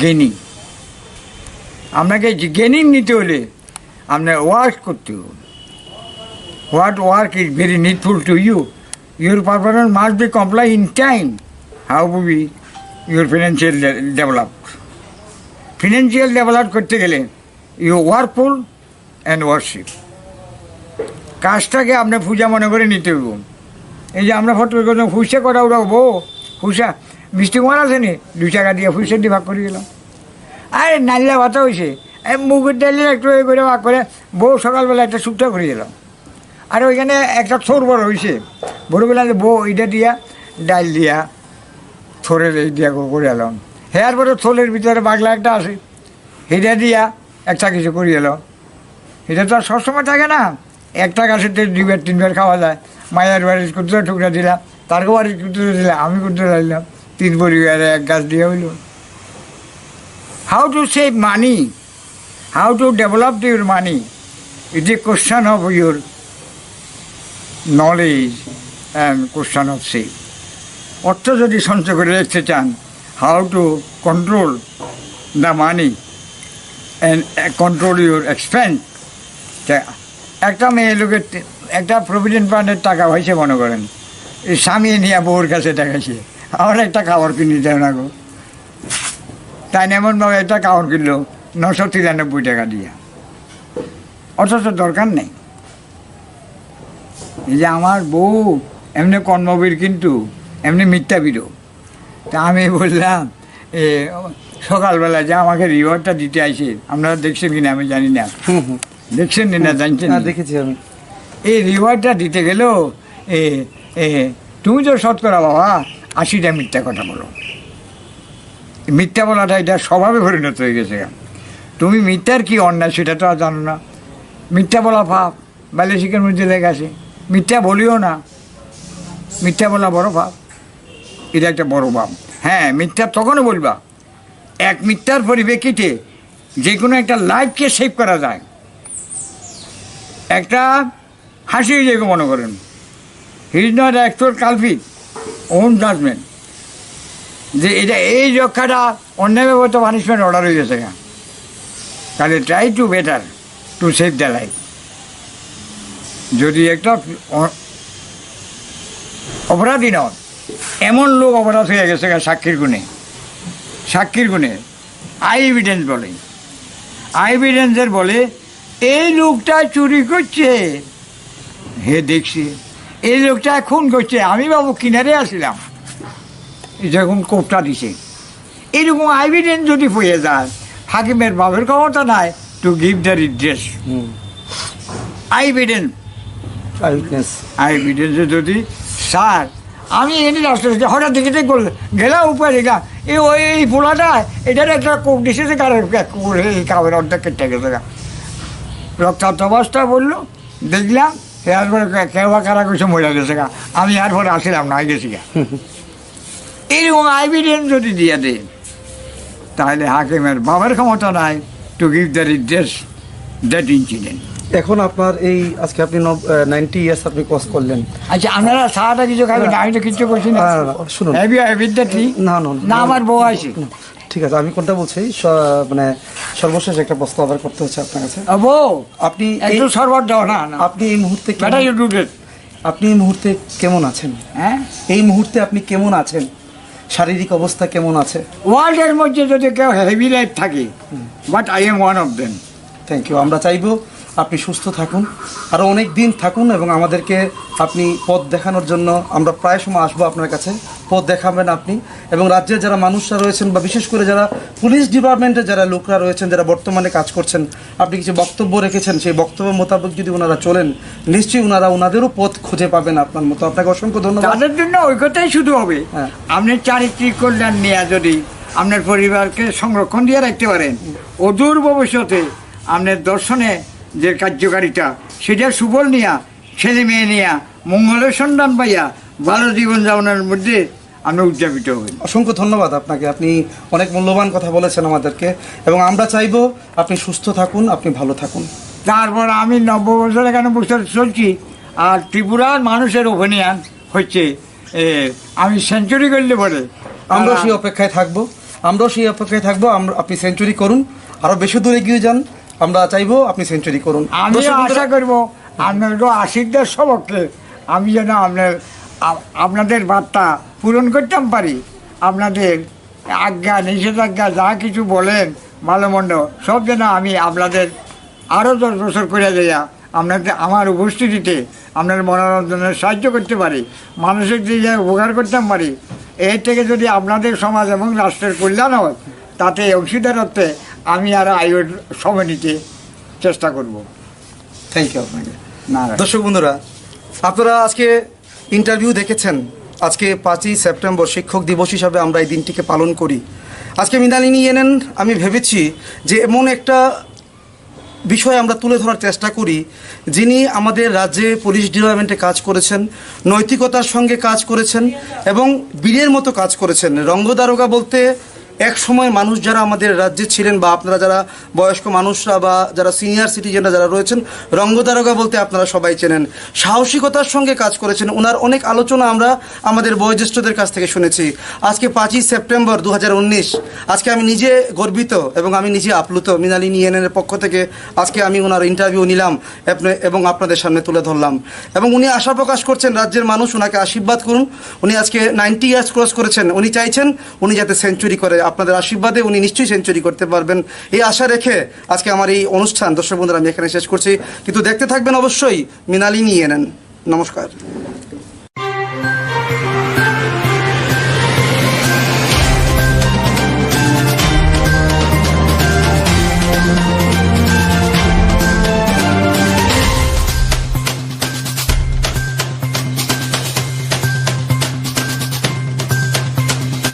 gaining. আপনাকে গেনিং নিতে হলে আপনার ওয়ার্ক করতে হবে। What work is very needful to you, your performance must be comply in time, how be your financial develop. Financial develop করতে গেলে you ওয়ার্কফুল and ওয়ার্কশিপ। কাজটাকে আপনি পূজা মনে করে নিতে হইব। এই যে আমরা ফটো করলাম ফুসা করা উড়াবো, ফুসা মিষ্টি কুমার আছে নি, 2 টাকা দিয়ে ফুসা দিয়ে ভাগ করে গেলাম। আরে নাল্লা ভাতা হয়েছে, মুগের ডালের একটু এ করে ভাগ করে বউ সকালবেলা একটা শুকটা করে গেলাম। আর ওইখানে একটা থোর বড় হয়েছে, বড়োবেলা বউ এইটা দিয়া ডাল দিয়া থোরের এই দিয়া করে এলাম। হেয়ার পরে থোলের ভিতরে বাগলা একটা আছে, সেটা দিয়া একটা কিছু করে এলাম। এটা তো আর সবসময় থাকে না, একটা গাছের 2-3 বার খাওয়া যায়। মায়ের বাড়ির কুতুরা টুকরা দিলাম, তার বাড়ির কুতুরা দিলাম, আমি কুতুরা দিলাম, 3 পরিবারে 1 গাছ দিয়ে হইল। How to save money, how to develop your money, it A question of your knowledge and question of save. অর্থ যদি সঞ্চয় করে রাখতে চান, how to control the money and control your expense. একটা মেয়ে লোকের একটা প্রভিডেন্ট ফান্ডের টাকা হয়েছে মনে করেন, এই স্বামী নিয়ে বউর কাছে দেখাচ্ছে, আমার একটা খাবার কিনে দেয় না গো, তাই এমনভাবে একটা খাবার কিনলো 993 টাকা দিয়া, অথচ দরকার নেই। এই যে আমার বউ এমনি কর্মবীর কিন্তু এমনি মিথ্যাবীরও। তা আমি বললাম সকালবেলা যে আমাকে রিওয়ার্ডটা দিতে আইছে, আপনারা দেখছেন কিনা আমি জানি না, দেখছেন না জানছেন? দেখেছি আমি। এই রিওয়ার্ডটা দিতে গেলেও তুমি তো শতকরা বাবা 80টা মিথ্যা কথা বলো। মিথ্যা বলাটা এটা স্বভাবে পরিণত হয়ে গেছে। তুমি মিথ্যার কি অন্যায় সেটা তো আর জানো না। মিথ্যা বলা পাপ, বাল্যশিক্ষার মধ্যে লেগে আছে, মিথ্যা বলিও না, মিথ্যা বলা বড় পাপ, এটা একটা বড় পাপ। হ্যাঁ, মিথ্যা তখনও বলবা এক মিথ্যার পরিপ্রেক্ষিতে যে কোনো একটা লাইফকে সেভ করা যায়। একটা হাসি যেরকম মনে করেন, he is not actual culprit, own judgement, যে এটা এই রক্ষাটা অন্যায়ভাবে তো পানিশমেন্ট অর্ডার হয়ে গেছে। তাহলে try to better to save the life. যদি একটা অপরাধী নন, এমন লোক অপরাধ হয়ে গেছে সাক্ষীর গুণে আই এভিডেন্স বলে, আই এভিডেন্সের বলে এই লোকটা চুরি করছে, হে দেখছি এই লোকটা খুন করছে, আমি বাবু কিনারে আসলাম যখন কোপটা দিছে। এরকম এভিডেন্স যদি হয়ে যায়, হাকিমের বাবের ক্ষমতা নাই টু গিভ দ্য রিড্রেস। এভিডেন্সে যদি স্যার আমি এনে রাস্তা হঠাৎ দেখে গেলাম উপরে গেলাম এই পোলাটা এটার একটা কোপ দিছে যে এই কাপড়ের অর্ধেক কেটে গেছে রক্তাক্ত অবস্থা বললো, দেখলাম এরপরে কেউ কারা কিছু মরে গেছে গা, আমি এরপরে আসলাম না গেছি গা। এইরকম এভিডেন্স যদি দিয়ে দেয় তাহলে হাকিমের বাবার ক্ষমতা নাই to give the redress that incident. এখন আপনার এই আজকে আপনি 90 ইয়ার্স আপনি ক্রস করলেন। আচ্ছা আপনারা সারাটা কিছু খাবেন, আমি তো কিছু করছি না। শুনুন, না আমার বউ আছে। ঠিক আছে, আমি কোনটা বলছি মানে সর্বশেষ একটা প্রশ্ন আবার করতে হচ্ছে আপনার কাছে। বউ আপনি একটু সরবর দাও না। আপনি এই মুহূর্তে আপনি এই মুহূর্তে কেমন আছেন? হ্যাঁ, এই মুহূর্তে আপনি কেমন আছেন? শারীরিক অবস্থা কেমন আছে? ওয়ার্ল্ডের মধ্যে যদি কেউ হেভি লাইফ থাকে, but I am one of them. Thank you. আমরা চাইবো আপনি সুস্থ থাকুন, আরও অনেক দিন থাকুন, এবং আমাদেরকে আপনি পথ দেখানোর জন্য আমরা প্রায় সময় আসবো আপনার কাছে, পথ দেখাবেন আপনি। এবং রাজ্যের যারা মানুষরা রয়েছেন বা বিশেষ করে যারা পুলিশ ডিপার্টমেন্টের যারা লোকরা রয়েছেন, যারা বর্তমানে কাজ করছেন, আপনি কিছু বক্তব্য রেখেছেন, সেই বক্তব্য মোতাবেক যদি ওনারা চলেন, নিশ্চয়ই ওনাদেরও পথ খুঁজে পাবেন আপনার মতো। আপনাকে অসংখ্য ধন্যবাদ। তাদের জন্য ওই কথাই শুধু হবে, আপনি চারিত্রিক কল্যাণ নিয়ে যদি আপনার পরিবারকে সংরক্ষণ দিয়ে রাখতে পারেন, অদূর ভবিষ্যতে আপনার দর্শনে যে কার্যকারিতা সেটা সুফল নিয়া, ছেলে মেয়ে নিয়া, মঙ্গলের সন্ধান পাইয়া ভালো জীবনযাপনের মধ্যে আপনি উদযাপিত হবেন। অসংখ্য ধন্যবাদ আপনাকে, আপনি অনেক মূল্যবান কথা বলেছেন আমাদেরকে, এবং আমরা চাইবো আপনি সুস্থ থাকুন, আপনি ভালো থাকুন। তারপর আমি 90 বছর 91 বছর চলছি, আর ত্রিপুরার মানুষের ওপিনিয়ন হচ্ছে আমি সেঞ্চুরি করলে বলে আমরাও সেই অপেক্ষায় থাকবো, আপনি সেঞ্চুরি করুন, আরও বেশি দূরে গিয়ে যান, আমরা চাইবো আপনি সেঞ্চুরি করুন। আমি আশা করবো আপনার আশীর্বাদ সবকে আমি যেন আপনাদের বার্তা পূরণ করতাম পারি, আপনাদের আজ্ঞা নিষেধাজ্ঞা যা কিছু বলেন ভালো মন্দ সব যেন আমি আপনাদের আরও 10 বছর করে দেয়া আমার উপস্থিতিতে আপনার মনোরঞ্জনের সাহায্য করতে পারি, মানুষের দিকে উপকার করতাম পারি। এর থেকে যদি আপনাদের সমাজ এবং রাষ্ট্রের কল্যাণ হয়, তাতে অংশীদারত্বে আমি আর আয়ুর সময় নিতে চেষ্টা করব। থ্যাংক ইউ আপনাকে। দর্শক বন্ধুরা, আপনারা আজকে ইন্টারভিউ দেখেছেন। আজকে 5ই সেপ্টেম্বর শিক্ষক দিবস হিসাবে আমরা এই দিনটিকে পালন করি। আজকে মৃণালিনী এনএন আমি ভেবেছি যে এমন একটা বিষয় আমরা তুলে ধরার চেষ্টা করি, যিনি আমাদের রাজ্যে পুলিশ ডিপার্টমেন্টে কাজ করেছেন, নৈতিকতার সঙ্গে কাজ করেছেন এবং বীরের মতো কাজ করেছেন। রঙ্গদারোগা বলতে এক সময় মানুষ যারা আমাদের রাজ্যে ছিলেন, বা আপনারা যারা বয়স্ক মানুষরা বা যারা সিনিয়র সিটিজেনরা যারা রয়েছেন, রঙ্গদারোগা বলতে আপনারা সবাই চেনেন। সাহসিকতার সঙ্গে কাজ করেছেন। ওনার অনেক আলোচনা আমরা আমাদের বয়োজ্যেষ্ঠদের কাছ থেকে শুনেছি। আজকে 5ই সেপ্টেম্বর 2019, আজকে আমি নিজে গর্বিত এবং আমি নিজে আপ্লুত। মৃণালিনী এনএনের পক্ষ থেকে আজকে আমি ওনার ইন্টারভিউ নিলাম এবং আপনাদের সামনে তুলে ধরলাম, এবং উনি আশা প্রকাশ করছেন রাজ্যের মানুষ ওনাকে আশীর্বাদ করুন। উনি আজকে 90 ইয়ার্স ক্রস করেছেন, উনি চাইছেন উনি যাতে সেঞ্চুরি করে। আপনাদের আশীর্বাদে উনি নিশ্চয়ই সেঞ্চুরি করতে পারবেন, এই আশা রেখে আজকে আমার এই অনুষ্ঠান দর্শক বন্ধুরা আমি এখানে শেষ করছি। কিন্তু দেখতে থাকবেন অবশ্যই মৃণালিনী এনএন। নমস্কার।